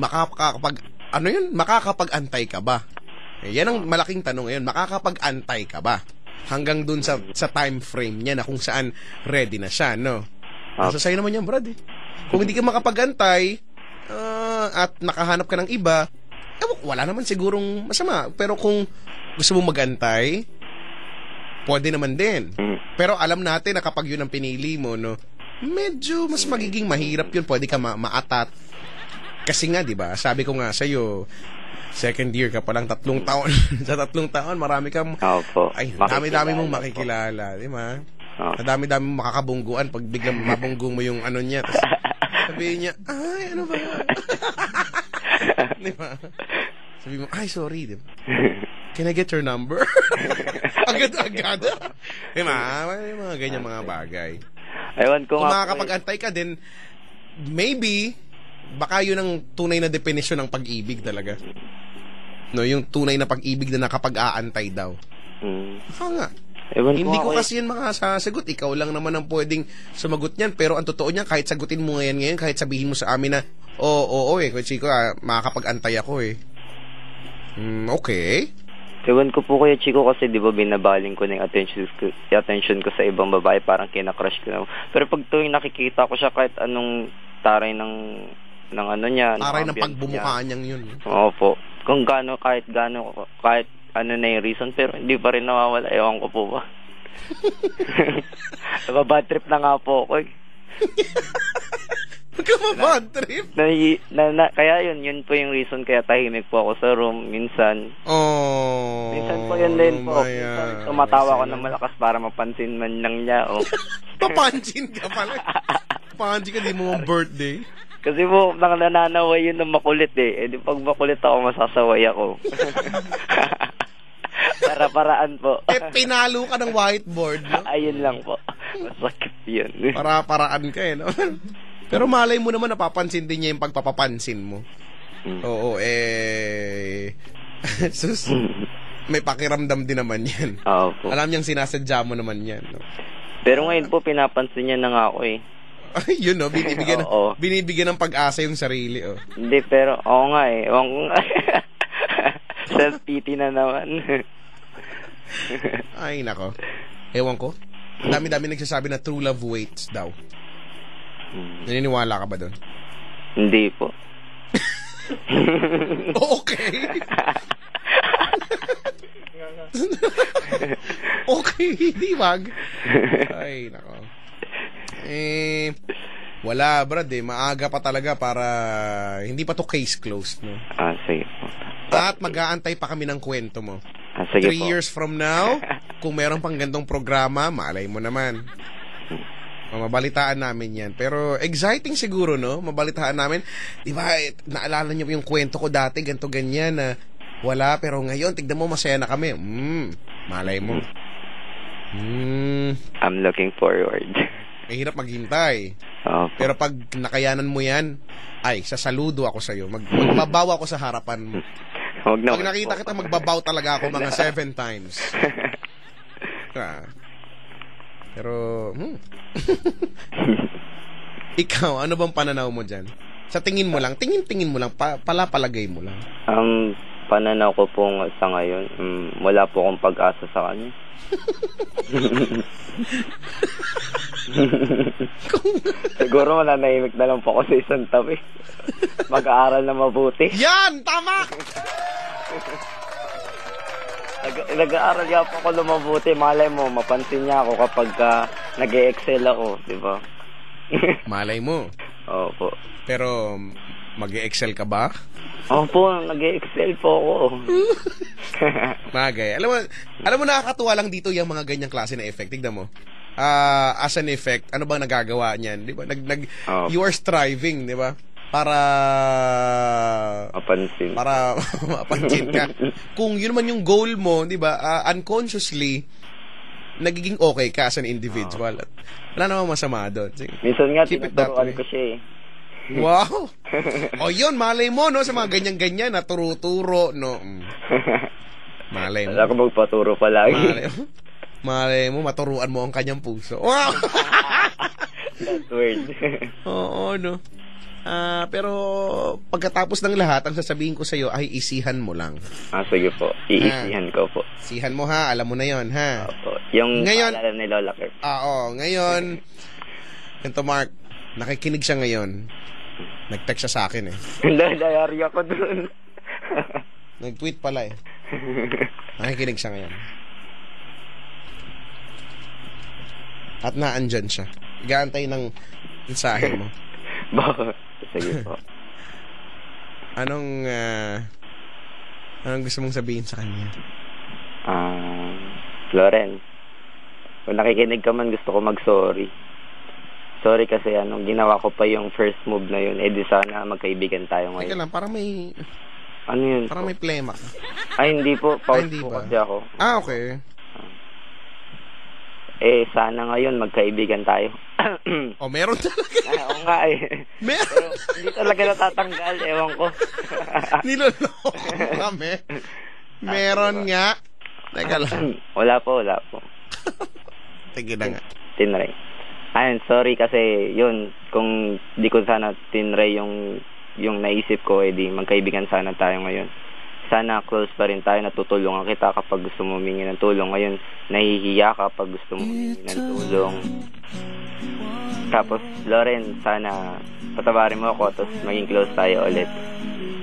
Makakapag-antay ka ba? Yan ang malaking tanong ngayon. Makakapag-antay ka ba? Hanggang dun sa time frame niya na kung saan ready na siya, no? Nasa sa'yo naman yan, Brad, eh. Kung hindi ka makapag-antay at nakahanap ka ng iba, wala naman sigurong masama. Pero kung gusto mong mag-antay, pwede naman din. Pero alam natin na kapag yun ang pinili mo, no, medyo mas magiging mahirap yun. Pwede ka maatat. Kasi nga, di ba, sabi ko nga sa'yo, second year ka palang 3 taon. Sa 3 taon, marami kang... dami-dami mong makikilala, di ba? Dami-dami mong makakabungguan pag biglang mabunggo mo yung ano niya. Tapos sabihin niya, ay, ano ba yan? Di ba? Sabi mo, ay, sorry, di ba? Can I get your number? Agad-agad. Di ba? May mga ganyan mga bagay. Ewan ko kung makakapag-antay ka din, maybe, baka yun ang tunay na definisyon ng pag-ibig talaga. No, yung tunay na pag-ibig na nakapag-aantay daw. Baka nga. Hindi ko kasi yan makasasagot. Ikaw lang naman ang pwedeng sumagot niyan. Pero ang totoo niyan, kahit sagutin mo ngayon, kahit sabihin mo sa amin na, oo, Kuya Chico, makakapag-antay ako eh. Okay. Ewan ko po, Kuya Chico, kasi di ba binabaling ko na yung attention ko sa ibang babae, parang kinakrush ko na. Pero pag tuwing nakikita ko siya, kahit anong taray ng ano niya, taray ng pagbumukha niyang yun. Opo. Kung kahit ano na yung reason, pero hindi pa rin nawawala. Ewan ko po ba. Bad trip na nga po ako eh. Bad trip? Kaya yun po yung reason kaya tahimik po ako sa room. Minsan po yun din po. Minsan tumatawa ako ng malakas para mapansin man lang niya. Papansin ka pala. Papansin ka, di mo birthday. Kasi po, nananaway yun ng makulit eh. Di pag makulit ako, masasaway ako. Para-paraan po. Pinalo ka ng whiteboard, no? Ayun lang po. Masakit yun. Para-paraan ka eh, no? Pero malay mo naman, napapansin din niya yung pagpapapansin mo. Oo, sus, may pakiramdam din naman yan. Po. Alam niyang sinasadya mo naman yan, no? Pero ngayon po, pinapansin niya na nga ako eh. Ay, yun, no? Binibigyan ng pag-asa yung sarili, oh. Hindi, pero, nga eh. Self-pity na naman. Ay, nako. Ewan ko. Ang dami-dami nagsasabi na true love waits daw. Naniniwala ka ba doon? Hindi po. Okay. Okay, hindi wag. Ay, nako. Wala, Brad, maaga pa talaga para hindi pa to case closed, no? Sige po. At mag-aantay pa kami ng kwento mo. Sige 3 years from now, kung meron pang gantong programa, malay mo naman. Mabalitaan namin yan. Pero exciting siguro, no? Mabalitaan namin. Di ba, naalala niyo yung kwento ko dati, ganto ganyan na wala, pero ngayon, tignan mo, masaya na kami. Malay mo. I'm looking forward. Mahirap maghintay. Opo. Pero pag nakayanan mo yan, ay, sasaludo ako sa'yo. Magbabaw ako sa harapan mo. Huwag na. Pag nakita kita, magbabaw talaga ako mga 7 times. Pero, ikaw, ano bang pananaw mo dyan? Sa tingin mo lang, tingin mo lang, palagay mo lang. Pananaw ko po sa ngayon, wala po akong pag-asa sa kanya. Siguro mananahimik na lang po ako sa isang tabi. Mag-aaral na mabuti. Yan! Tama! Nag-aaral nga po ako na mabuti. Malay mo, mapansin niya ako kapag nag-e-excel ako, di ba? Malay mo. Opo. Pero, mag-e-excel ka ba? Opo, nag-e-excel po ako. Magay. Alam mo, nakakatuwa lang dito yung mga ganyang klase na effect. Tignan mo. As an effect, ano bang nagagawa niyan? Di ba? You are striving, di ba? Para mapansin ka. Kung yun naman yung goal mo, di ba? Unconsciously, nagiging okay ka as an individual. At wala namang masama doon. Minsan nga, tinuturuan ko siya eh. Wow! O yun, malay mo, no? Sa mga ganyan-ganyan na turo-turo, no? Malay mo. Wala ko magpaturo palagi. Malay mo, maturuan mo ang kanyang puso. Wow! That's weird. Oo, no? Pero pagkatapos ng lahat, ang sasabihin ko sa'yo ay isihan mo lang. Sige po. Iisihan ko po. Isihan mo ha, alam mo na yon ha. Opo. Yung ngayon, paalala ni Lola Kerr. Ngayon, ito Mark, nakikinig siya ngayon. Nag-text siya sa akin eh. Diary ako dun. Nag-tweet pala eh. Nakikinig siya ngayon. At naandyan siya. Igaantay ng mensahe mo. Sige po. Anong gusto mong sabihin sa kanya? Loren, kung nakikinig ka man, gusto ko mag-sorry. Sorry kasi ginawa ko pa yung first move na yun. Di sana magkaibigan tayo ngayon. Teka lang, parang may... Ano yun? Parang may plema ka. Ay, hindi po. Pause hindi po ba? kasi ako. Okay. Sana ngayon magkaibigan tayo. Meron talaga. Oo nga eh. Meron. Pero hindi talaga natatanggal. Ewan ko. Niloloko kami. Meron nga. Teka lang. Wala po. Tigil na nga. Tinry. Ayun, sorry kasi yun, kung di ko sana tinry yung naisip ko, di magkaibigan sana tayo ngayon. Sana close pa rin tayo, natutulungan kita kapag gusto mo humingi ng tulong. Ngayon, nahihiya ka kapag gusto mo humingi ng tulong. Tapos, Loren, sana patawarin mo ako, tapos maging close tayo ulit.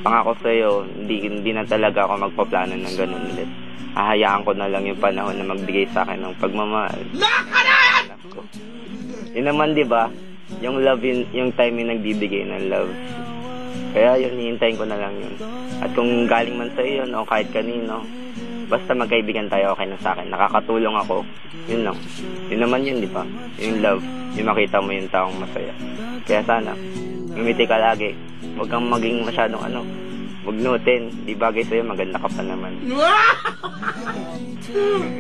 Pangako sa'yo, hindi na talaga ako magpaplano ng ganun ulit. Hahayaan ko na lang yung panahon na magbigay sa akin ng pagmamahal. Yun naman, di ba? Yung love, yung time yung nagbibigay ng love. Kaya yun, hihintayin ko na lang yun. At kung galing man sa iyo, o kahit kanino, basta magkaibigan tayo, okay na sa akin. Nakakatulong ako. Yun lang. Yun naman yun, di ba? Yung love, yung makita mo yung taong masaya. Kaya sana, ngumiti ka lagi. Huwag kang maging masyadong magnutin. Di bagay sa'yo, maganda ka pa naman.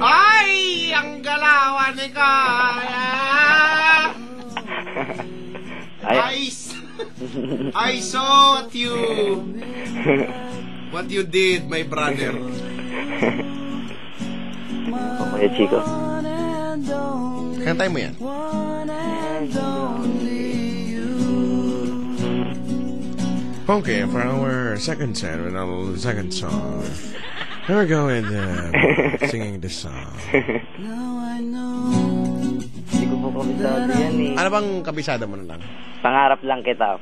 Ay! Ang galawan ni Kaya! I saw what you did, my brother. Okay, Chico. Kantay mo yan. Okay, for our second set, our second song, we're going singing this song. Hindi ko po kabisado yan eh. Ano bang kabisada mo na lang? Pangarap lang kita.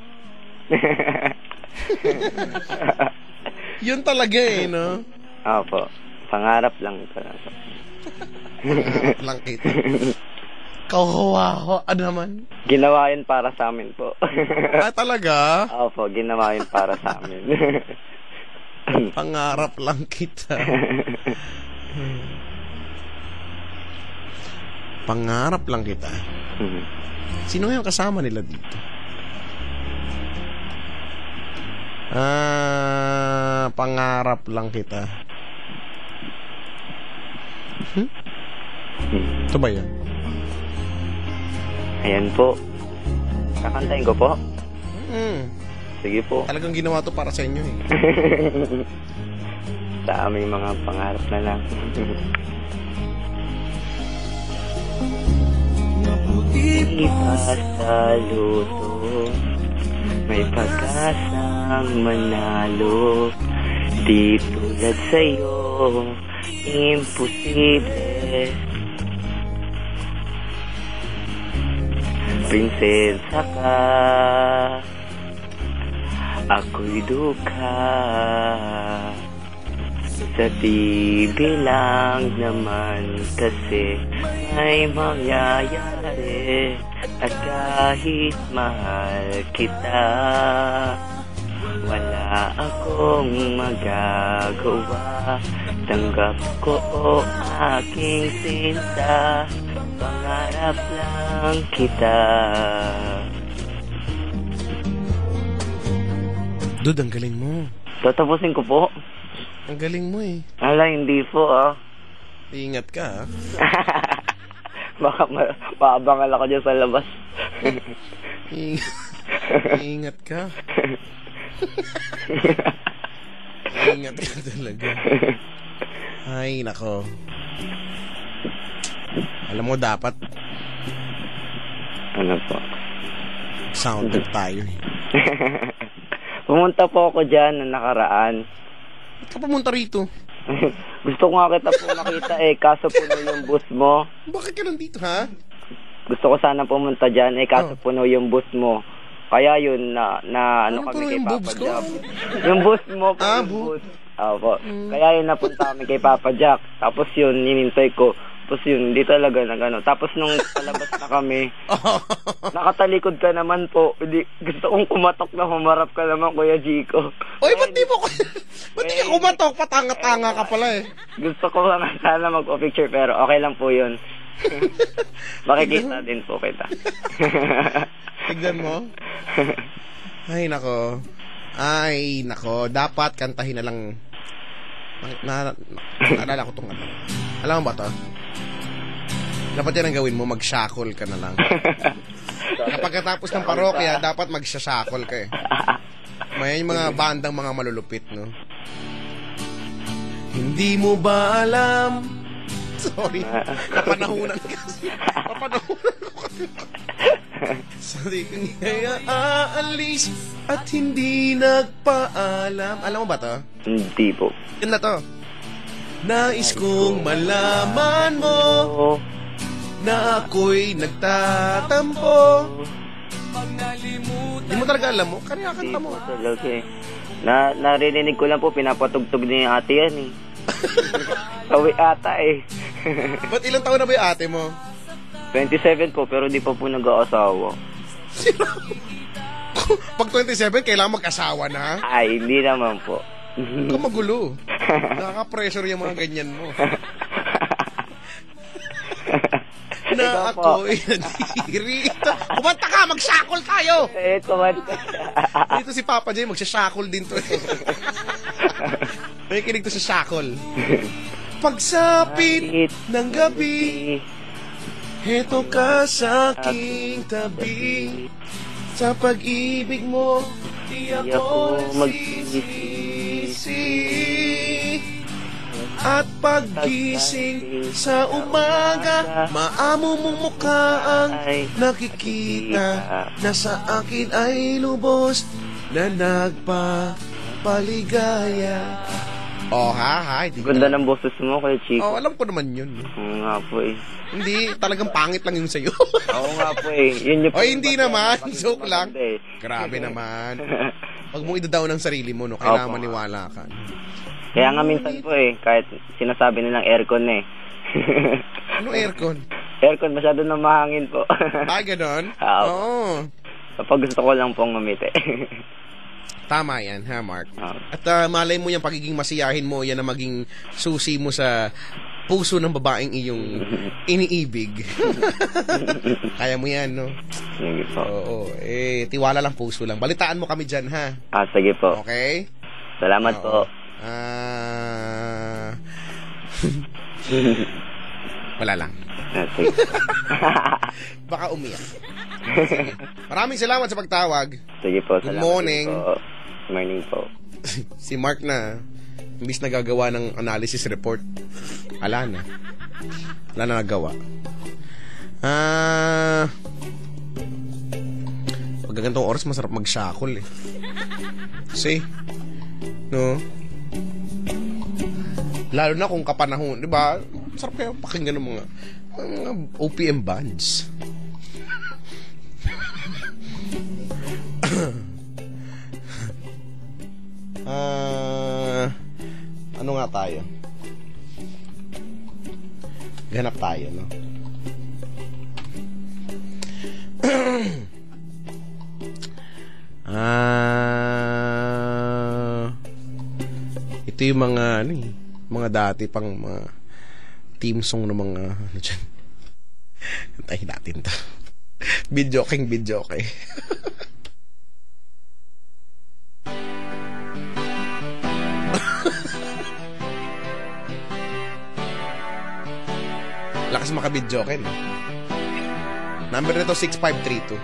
Yun talaga eh, no? Opo. Pangarap lang talaga. Pangarap lang kita. Kawawa, ano naman? Ginawa yun para sa amin po. Talaga? Opo, ginawa yun para sa amin. Pangarap lang kita. Pangarap lang kita. Sino yung kasama nila dito? Pangarap lang kita. Ito ba yan? Ayan po. Kakantahin ko po. Sige po. Talagang ginawa to para sa inyo eh. Sa aming mga pangarap na lang. Ipasaluto, may pag-asang manalo. Di tulad sa'yo, imposible. Prinsesa ka, ako'y duka. Sa TV lang naman kasi may mangyayari. At kahit mahal kita, wala akong magagawa. Tanggap ko aking sinta, pangarap lang kita. Dude, ang galing mo. Tatapusin ko po. Ang galing mo eh. Ala, hindi po Ingat ka Baka maabangal ako dyan sa labas. Ingat ka. Ingat ka talaga. Ay, nako. Alam mo, dapat Ano po? sound tayo eh. Pumunta po ako dyan na nakaraan. Ba't ka pumunta rito? Gusto ko nga kita po makita kaso puno yung bus mo. Bakit ka nandito, ha? Gusto ko sana pumunta dyan kaso puno yung bus mo. Kaya yun na ano Ano kami puno kay yung Papa boobs ko? Jack. Yung bus mo po, yung bus. Opo. Kaya yun napunta kami kay Papa Jack. Tapos yun, ninintay ko. Tapos yun, hindi talaga nagano. Tapos nung palabas na kami, nakatalikod ka naman po. Hindi, gusto kong kumatok na humarap ka naman, Kuya Jico. Oy, ba't di mo ko? Ba't di ka kumatok? Patanga-tanga ka pala eh. Gusto ko nga sana magpa-picture pero okay lang po yun. Makikita din po kita. Tignan mo. Ay, nako. Ay, nako. Dapat kantahin na lang. Naalala ko itong ano. Alam mo ba ito? Dapat yan ang gawin mo, mag-shackle ka na lang. Kapag katapos ng parokya, dapat mag-shackle ka eh. May mga bandang mga malulupit, no? Hindi mo ba alam? Sorry. Papanahunan kasi. Papanahunan ko kasi. Sorry kung kaya aalis at hindi nagpaalam. Alam mo ba to? Hindi po. Yan na to. Nais kong malaman mo na ako'y nagtatampo. Hindi mo talaga alam mo? Kaya kanta mo. Talaga eh. Narinig ko lang po, pinapatugtog ni ate yan eh. Sawi ata eh. Ba't ilang taon na ba yung ate mo? 27 po, pero di pa po nag-aasawa. Pag 27, kailangan mag-asawa na? Ay, hindi naman po. Huwag ka magulo. Nakaka-pressure yung mga ganyan mo. Na ako'y nandirito. Kumanta ka, mag-shackle tayo! Kumanta. Dito si Papa J, mag-shackle din to. May kinig to sa shackle. Pagsapit ng gabi, heto ka sa aking tabi. Sa pag-ibig mo, di ako magsisisi. At paggising sa umaga, maamo mong mukha ang nakikita na sa akin ay lubos na nagpapaligaya. Oh, ha. Ganda ng boses mo, Kuya Chico. Oh, alam ko naman yun. Oo nga po eh. Hindi, talagang pangit lang yun sa'yo. Oo nga po eh. Yun yung hindi naman. Joke lang. Eh. Grabe naman. Pag mo idadown ng sarili mo, no, kailangan maniwala ka. Kaya nga minsan po eh, kahit sinasabi nilang aircon eh. Ano aircon? Aircon, masyado na mahangin po. Ganon? Oo. Kapag gusto ko lang pong umiti. Tama yan, ha, Mark? At malay mo yung pagiging masiyahin mo, yan ang maging susi mo sa puso ng babaeng iyong iniibig. Kaya mo yan, no? Sige po. Oo, tiwala lang, puso lang. Balitaan mo kami dyan, ha? Sige po. Okay? Salamat po. Wala lang. Sige. Baka umiyak. Sige. Maraming salamat sa pagtawag. Sige po. Good Salamat morning. Po. Morning po. Si Mark na, imbis na gagawa ng analysis report, wala na nagawa. Pag gantong oras, masarap mag-shackle eh. Kasi, no? Lalo na kung kapanahon, di ba? Masarap kayo pakinggan ng mga OPM bands. Ano nga tayo? Ganap tayo, no? Ito yung mga mga dati pang mga team song ng mga ano dyan. Antayin natin to. Bidyoking. Lakas makabidyokin. Number nito 6532.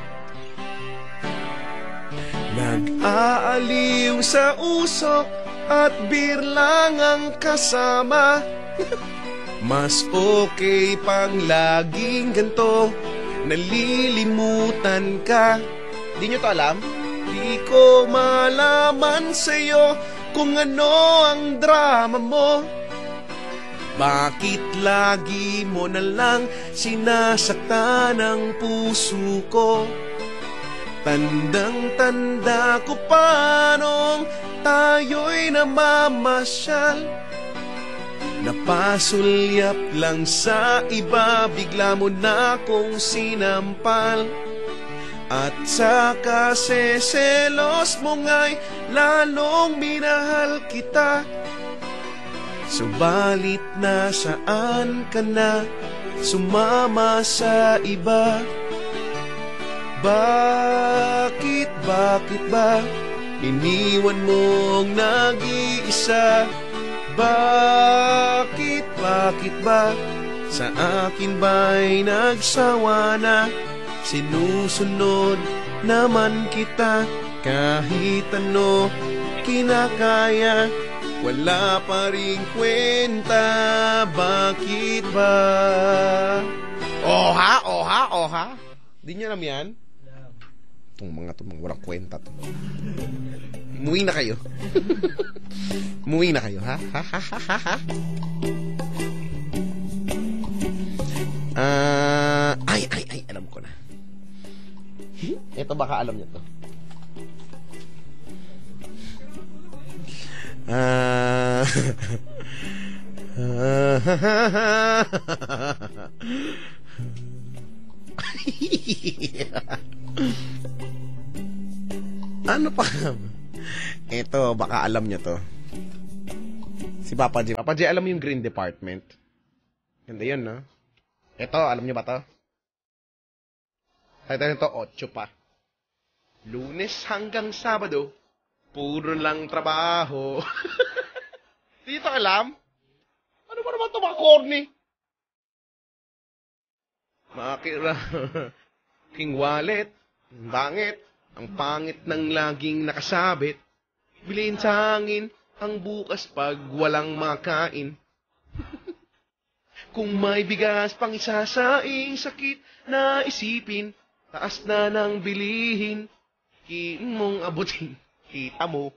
Nag-aaliw sa usok at beer lang ang kasama. Mas okay pang laging ganto, nalilimutan ka. Di nyo to alam? Di ko malaman sa'yo kung ano ang drama mo. Bakit lagi mo na lang sinasaktan ang puso ko? Tandang-tanda ko pa nung tayo'y namamasyal. Napasulyap lang sa iba, bigla mo na akong sinampal. At sa kasi selos mo nga'y lalong minahal kita. Subalit nasaan ka na, sumama sa iba? Bakit ba iniwan mong nag-iisa? Bakit ba sa akin ba'y nagsawa na? Sinusunod naman kita kahit ano kinakaya. Wala pa rin kwenta, bakit ba? Oha? Di nyo alam yan? Itong mga walang kwenta to. Umuwi na kayo. Umuwi na kayo, ha? Ay, alam ko na. Ito baka alam nyo to. Ano pa? Ito, baka alam nyo to. Si Papa J. Papa J, alam mo yung Green Department? Ganda yun, no? Ito, alam nyo ba to? Title nito, 8 pa. Lunes hanggang Sabado, puro lang trabaho. Dito alam? Ano ba naman ito mga corny? Makira. King wallet. Bangit. Ang pangit ng laging nakasabit. Bilhin sa hangin ang bukas pag walang makain. Kung may bigas pang isasaing, sakit na isipin. Taas na ng bilihin. Kiin mong abutin. Kita mo,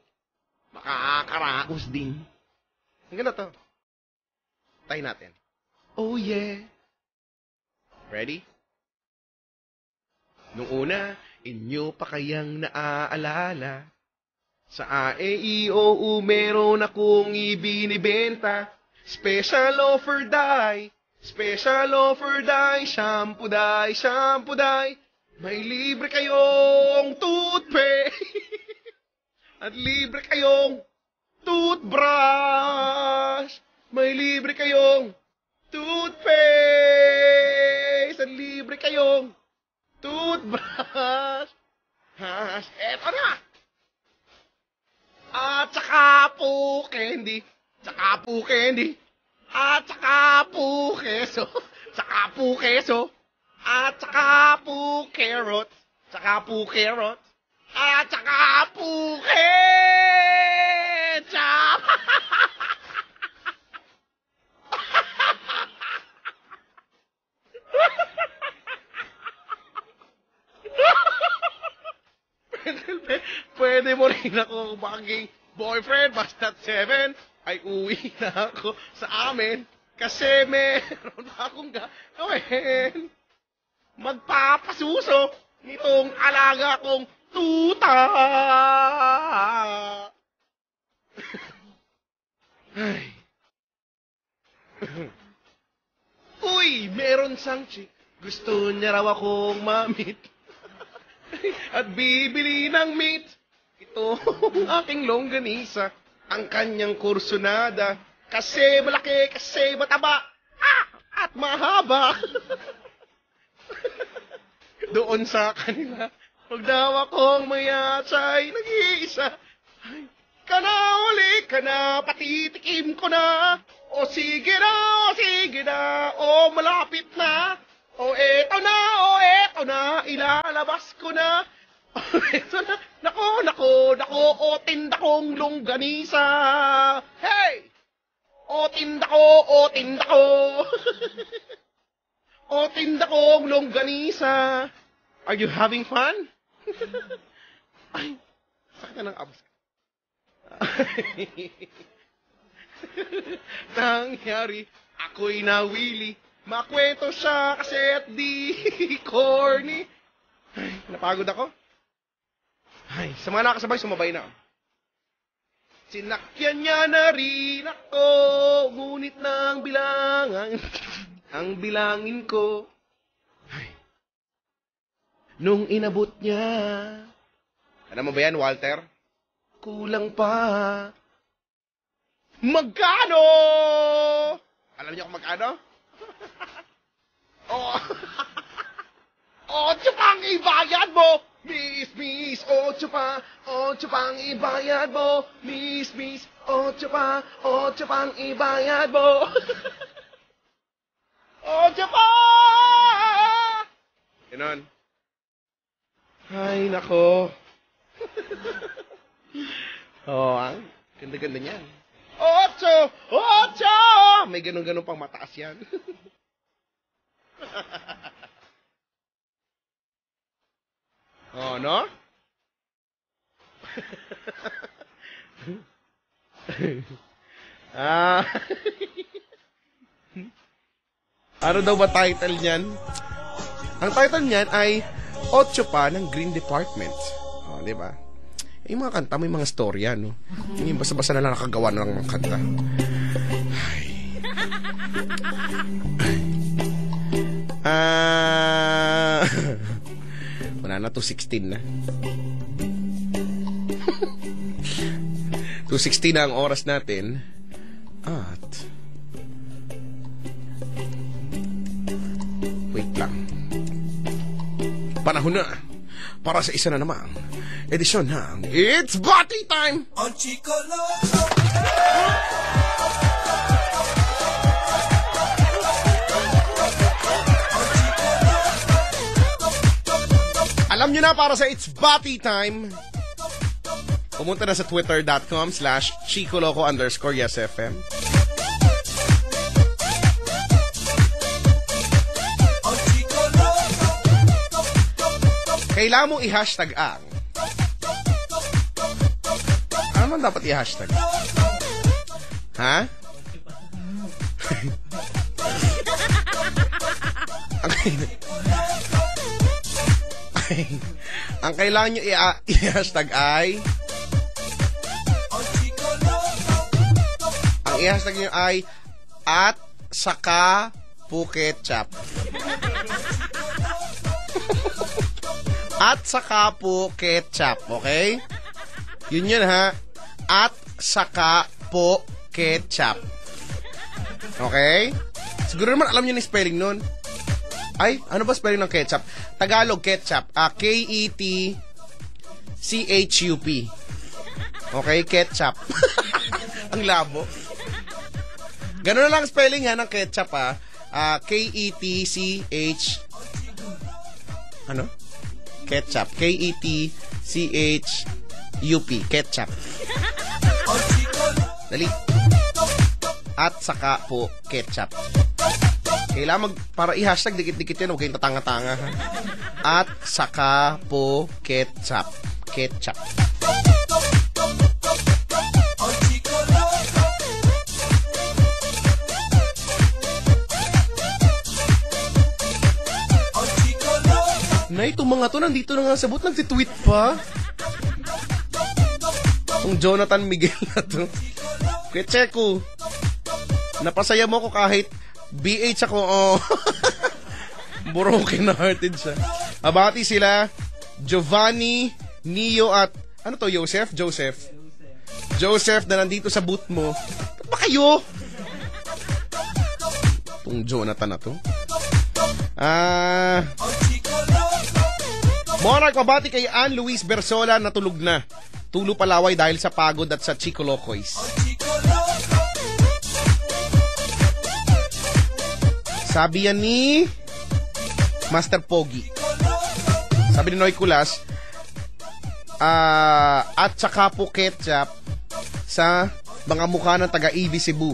makakaraos din. Hanggang na to. Tayo natin. Oh yeah. Ready? Nung una, inyo pa kayang naaalala? Sa AEOU meron akong ibinibenta. Special offer die. Special offer die. Shampoo die. May libre kayong toothpaste. At libre kayong toothbrush. May libre kayong Toothpaste! Ang libre kayong toothbrush! Eto na! At saka po candy. Saka po candy. At saka po keso. Saka po keso. At saka po carrot. Saka po carrot. At saka po ketchup. Pwede mo rin ako maging boyfriend basta't 7 ay uwi na ako sa amin kasi meron akong gagawin. Magpapasuso nitong alaga kong tuta. Ay. Uy, meron sang chick. Gusto niya raw akong mamit. At bibili ng meat. Ito ang aking longganisa. Ang kanyang kursunada. Kasi malaki, kasi mataba. At mahaba. Doon sa kanila. Huwag daw akong mayatsay nag-iisa. Ay, uli ka na, patitikim ko na. O sige na, o malapit na. O eto na, ilalabas ko na. O eto na, nako, o tinda kong longganisa. Hey! O tinda ko. O tinda kong longganisa. Are you having fun? Ay, sakit na ng abs. Nangyari, ako'y nawili. Makwento siya kasi at di corny. Ay, napagod ako. Ay, sa mga nakasabay, sumabay na. Sinakyan niya na rin ako, ngunit ng bilangan, ang bilangin ko. Ay, nung inabot niya. Alam mo ba yan, Walter? Kulang pa. Magkano? Alam niyo kung magkano? Ocho pang ibayad mo, miss, ocho pang ibayad mo, miss, ocho pang ibayad mo. Ocho pa! Ganon. Ay, nako. Ang ganda-ganda niyan. Ocho! May ganun-ganun pang mataas yan. No? Ano daw ba title niyan? Ang title niyan ay Ocho pa ng Green Department. Di ba? Yung mga kanta, may mga storya, no? Yung basta-basta na lang nakagawa na lang mga kanta. Wala na, 2:16 na. 2:16 na ang oras natin. At wait lang. Panahon na para sa isa na namang edisyon ng It's Bati Time! On Chico Loco! Alam nyo na, para sa It's Bati Time, pumunta na sa twitter.com/chicoloco_yesfm. Kailangan mo i-hashtag ang. Ano man dapat i-hashtag? Ha? Ang kailangan nyo i-hashtag ay ang i-hashtag nyo ay at saka Phuket Chap. At saka Phuket Chap, okay? Yun ha. At saka Phuket Chap. Okay? Siguro naman alam niyo ni spelling nun. Ay, ano ba spelling ng ketchup? Tagalog, ketchup. K-E-T-C-H-U-P. Okay, ketchup. Ang labo. Ganun na lang spelling ha ng ketchup ha. K-E-T-C-H... Ano? Ketchup. K-E-T-C-H-U-P. Ketchup. Dali. At saka po, ketchup. Kailangan para i-hashtag dikit-dikit yan. Huwag kayong tatanga-tanga ha. At saka po, ketchup. Ketchup. Na itong mga to, nandito na nga sabot, nagtitweet pa. Itong Jonathan Miguel na to. Kuya Checo, napasaya mo ko kahit BH ako, oh. Broken hearted siya. Abati sila, Giovanni, Neo at, ano to, Joseph na nandito sa booth mo. Ba't ba kayo? Itong Jonathan na to. Monarch, mabati kay Ann Luis Bersola na tulog na. Tulo palaway dahil sa pagod at sa Chico Locoys. Sabi yan ni Master Pogi. Sabi ni Noy Kulas, at saka po ketchup sa mga mukha ng taga-EV Cebu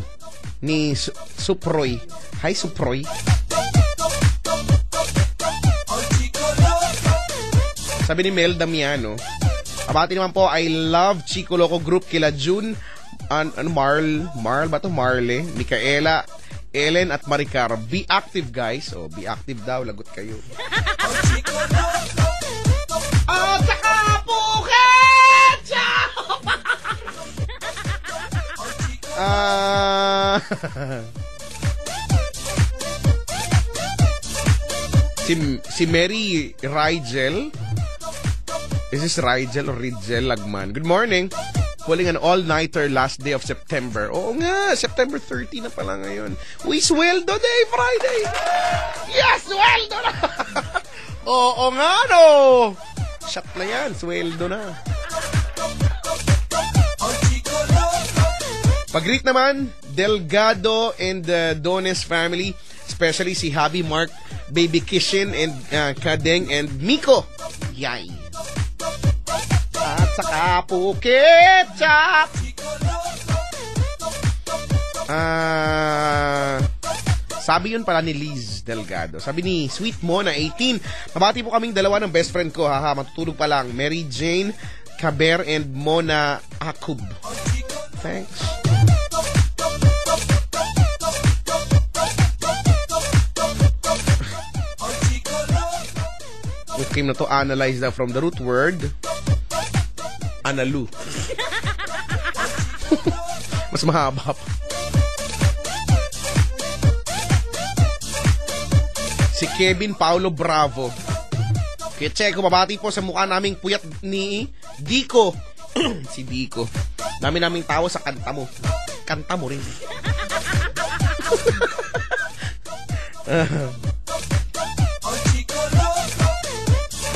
ni Suproy. Hi, Suproy. Sabi ni Mel Damiano, abati naman po, I love Chico Loco Group kila June, Marl ba to? Marle, Micaela, Ellen at Maricar. Be active guys. Oh, be active daw, lagot kayo. At saka po ketchup! Si Mary Rigel. Is this Rigel or Rigel Lagman? Good morning. Pulling an all-nighter last day of September. Oo nga, September 30 na pala ngayon. Uy, sweldo day, Friday! Yes, sweldo na! Oo nga, no! Shot na yan, sweldo na. Pag-greet naman, Delgado and Dones family, especially si Habi, Mark, Baby Kishin, and Kadeng, and Miko. Yay! At saka po ketchup. Sabi yun pala ni Liz Delgado. Sabi ni Sweet Mo na 18. Mabati po kaming dalawa ng best friend ko. Haha, matutulog pa lang. Mary Jane Caber and Mona Akub. Thanks. Okay na to, analyze na from the root word. Analu. Mas mahaba pa. Si Kevin Paulo Bravo. Kaya Checo, mabati po sa mukha naming puyat ni Dico. Si Dico. Dami naming tawa sa kanta mo. Kanta mo rin.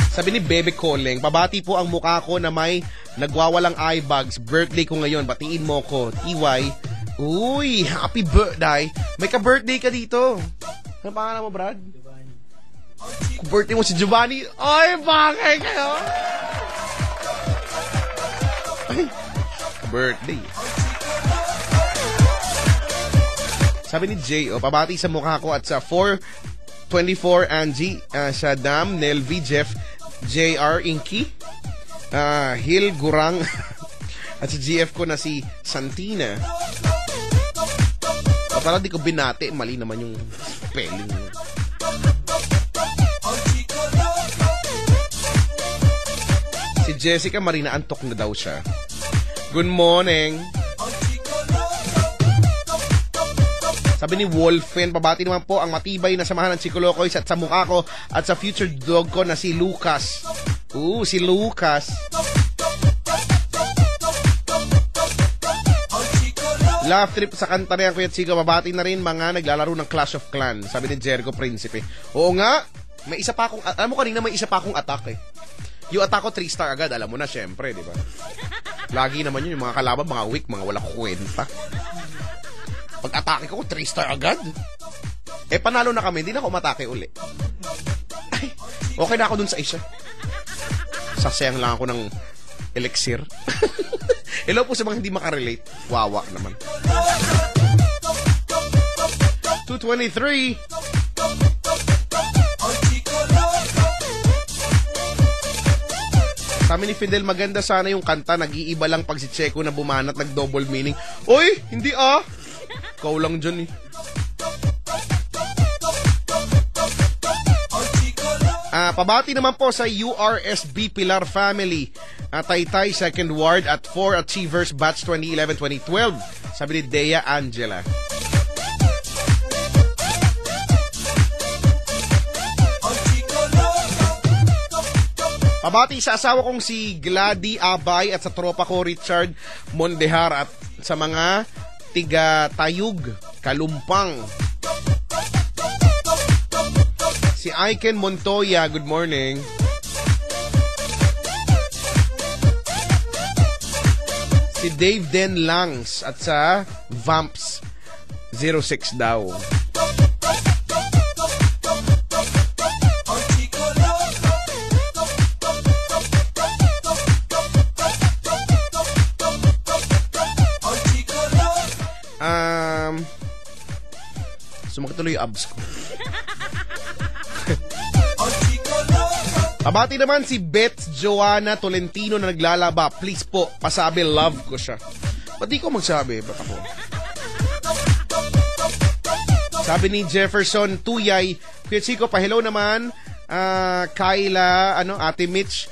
Sabi ni Bebe Koleng, pabati po ang mukha ko na may nagwawalang eye bags. Birthday ko ngayon, batiin mo ko. TY. Uy, happy birthday. May ka-birthday ka dito. Ano pangalan mo, Brad? Kung birthday mo si Giovanni, ay, bakit kayo? Ay, birthday. Sabi ni Jay, pabati sa mukha ko at sa 424 Angie, Shadam, Nelvi, Jeff, JR Inky, Hill Gurang, at sa GF ko na si Santina. Para di ko binati, mali naman yung spelling. Si Jessica Marina, antok na daw siya. Good morning. Sabi ni Wolfen, pabati naman po ang matibay na samahan ng Chico Locoys at sa mukha ko at sa future dog ko na si Lucas. Si Lucas. Laugh trip sa kanta na yan, Kuya Chico. Babati na rin mga naglalaro ng Clash of Clans. Sabi ni Jericho Principe. Oo nga, may isa pa akong, alam mo kanina may isa pa akong attack eh. Yung attack ko 3-star agad, alam mo na syempre, di ba? Lagi naman yun, yung mga kalaban, mga weak, mga wala kwenta. Pag atake ko, 3-star agad. Eh, panalo na kami, hindi na ako matake uli. Ay, okay na ako dun sa isa. Sasayang lang ako ng elixir. Hello po sa mga hindi makarelate. Wawa naman. 223. Sabi ni Fidel, maganda sana yung kanta. Nag-iiba lang pag si Checo na bumanat, nag-double meaning. Oy, hindi ah. Ikaw lang dyan eh. Pabati naman po sa URSB Pilar Family. Taytay, 2nd Ward at 4 Achievers Batch 2011-2012. Sabi ni Dea Angela. Pabati sa asawa kong si Glady Abay at sa tropa ko Richard Mondehar at sa mga tiga-Tayug, Kalumpang. Si Aiken Montoya, good morning. Si Dave Den Langs at sa Vamps 06 daw. Sumakit tuloy yung abs ko. Abati naman si Beth Joanna Tolentino na naglalaba. Please po, pasabi love ko siya. Ba't di ko magsabi? Ba't ako? Sabi ni Jefferson Tuyay, Kuya Chico, pa-hello naman. Kyla, Ate Mitch,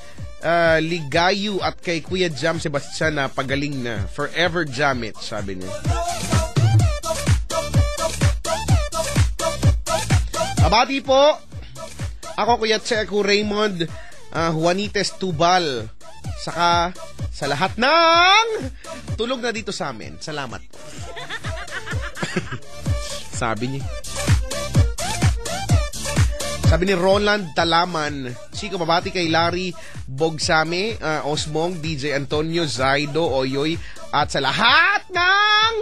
Ligayu at kay Kuya Jam Sebastian na pagaling na. Forever Jamit, sabi niya. Abati po. Ako, Kuya Checo Raymond Juanites Tubal. Saka sa lahat ng tulog na dito sa amin. Salamat po. Sabi niya. Sabi ni Roland Talaman, Chico, babati kay Larry Bogsame, Osmong, DJ Antonio, Zaido, Oyoy, at sa lahat ng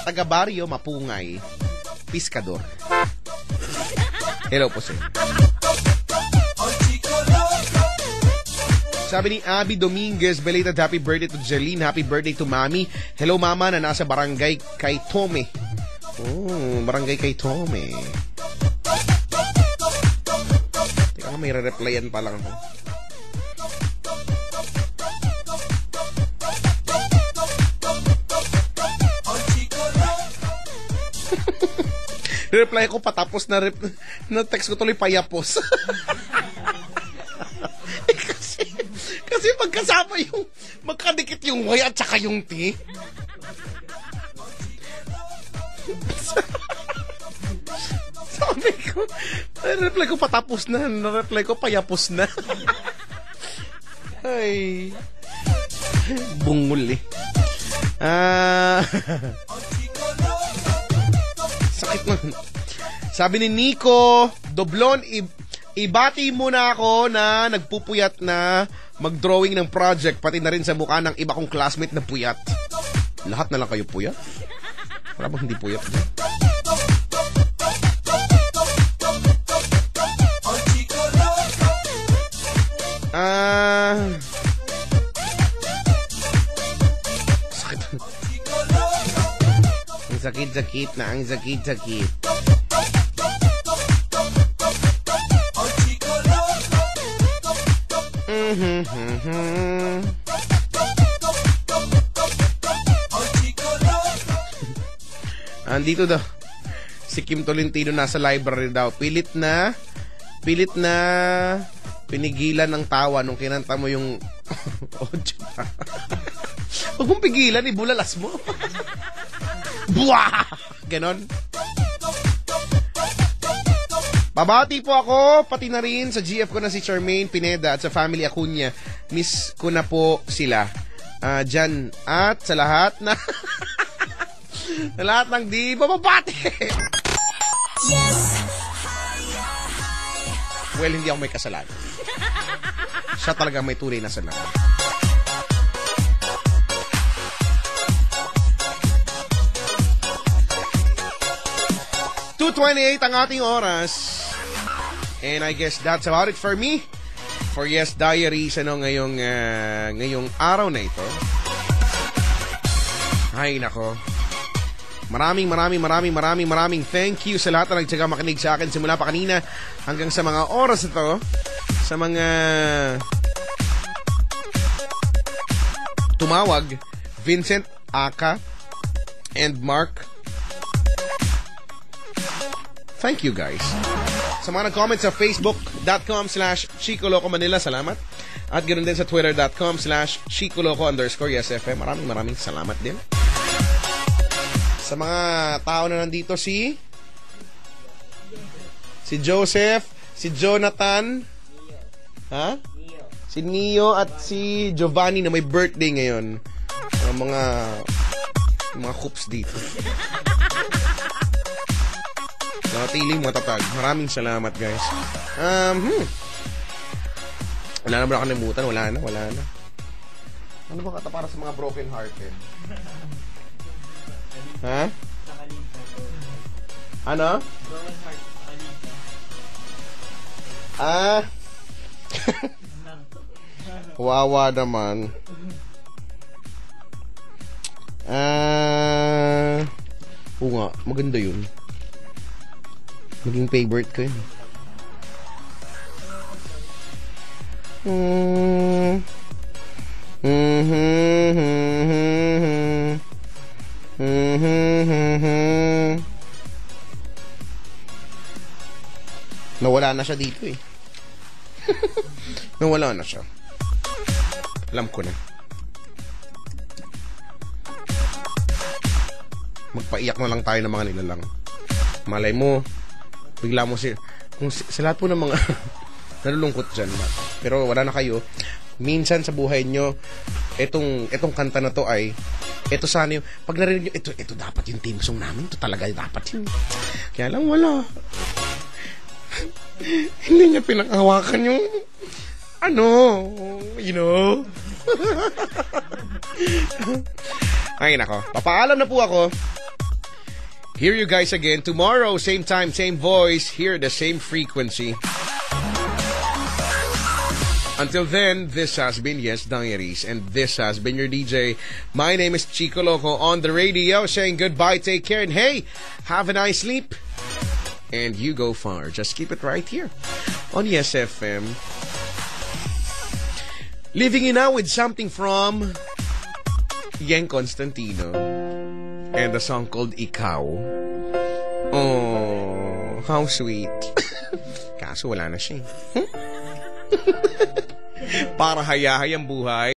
taga-baryo Mapungay, Piskador. Hello po sir. Sabi ni Abby Dominguez, belated happy birthday to Jeline, happy birthday to Mami. Hello Mama na nasa barangay kay Tome. Oh, barangay kay Tome. Teka nga, may re-replyan pa lang ako. Reply ko patapos na text ko tuloy payapos. kasi magkasama yung magkadikit yung Y at saka yung T. Sabi ko, reply ko patapos na, reply ko payapos na. Ay, bungol eh. Sakit na. Sabi ni Nico Doblon, ibati muna ako na nagpupuyat na mag-drawing ng project, pati na rin sa mukha ng iba kong classmate na puyat. Lahat na lang kayo puyat? Wala bang hindi puyat? Sakit. Ang sakit-sakit na, ang sakit-sakit. Andito daw si Kim Tolentino, nasa library daw. Pilit na pinigilan ng tawa nung kinanta mo yung audio. Huwag mong pigilan, ibulalas mo. Buwah! Ganon. Babati po ako, pati na rin sa GF ko na si Charmaine Pineda at sa family Acuña. Miss ko na po sila. Dyan. At sa lahat na Sa lahat ng di bababati. Well, hindi ako may kasalanan. Siya talaga may tunay na salanan. 2:28 ang ating oras. And I guess that's about it for me. For Yes Diaries, ngayong araw na ito. Ay, nako. Maraming thank you sa lahat na nagtsaga makinig sa akin simula pa kanina hanggang sa mga oras ito. Sa mga tumawag, Vincent, Aka, and Mark. Thank you guys. Sa mga nag-comment sa facebook.com/Chicoloco Manila, salamat. At ganoon din sa twitter.com/Chicoloco_YesFM. Maraming salamat din. Sa mga tao na nandito, si Joseph, si Jonathan, si Neo at si Giovanni na may birthday ngayon. Mga hoops dito. Natiling matatag. Maraming salamat, guys. Wala na ba nakalimutan? Wala na. Ano ba kata para sa mga broken hearted? Ha? Ano? Wawa naman. Oo nga, maganda yun. Maging favorite ko yun. Nawala na siya dito eh. Nawala na siya. Alam ko na. Magpaiyak na lang tayo ng mga nilalang. Malay mo, bigla mo sa lahat po ng mga nalulungkot dyan. Pero wala na kayo. Minsan sa buhay nyo, etong kanta na to ay, eto sana yung, pag narinig nyo, ito dapat yung team song namin. Ito talaga dapat yun. Kaya lang wala. Hindi niya pinanghawakan yung, you know. Ay, nako. Papaalam na po ako. Hear you guys again tomorrow, same time, same voice, hear the same frequency. Until then, this has been Yes Diaries, and this has been your DJ. My name is Chico Loco on the radio, saying goodbye, take care, and hey, have a nice sleep. And you go far. Just keep it right here on Yes FM. Leaving you now with something from Yang Constantino. And a song called Ikaw. Oh, how sweet. Kaso wala na siya. Para hayahay ang buhay.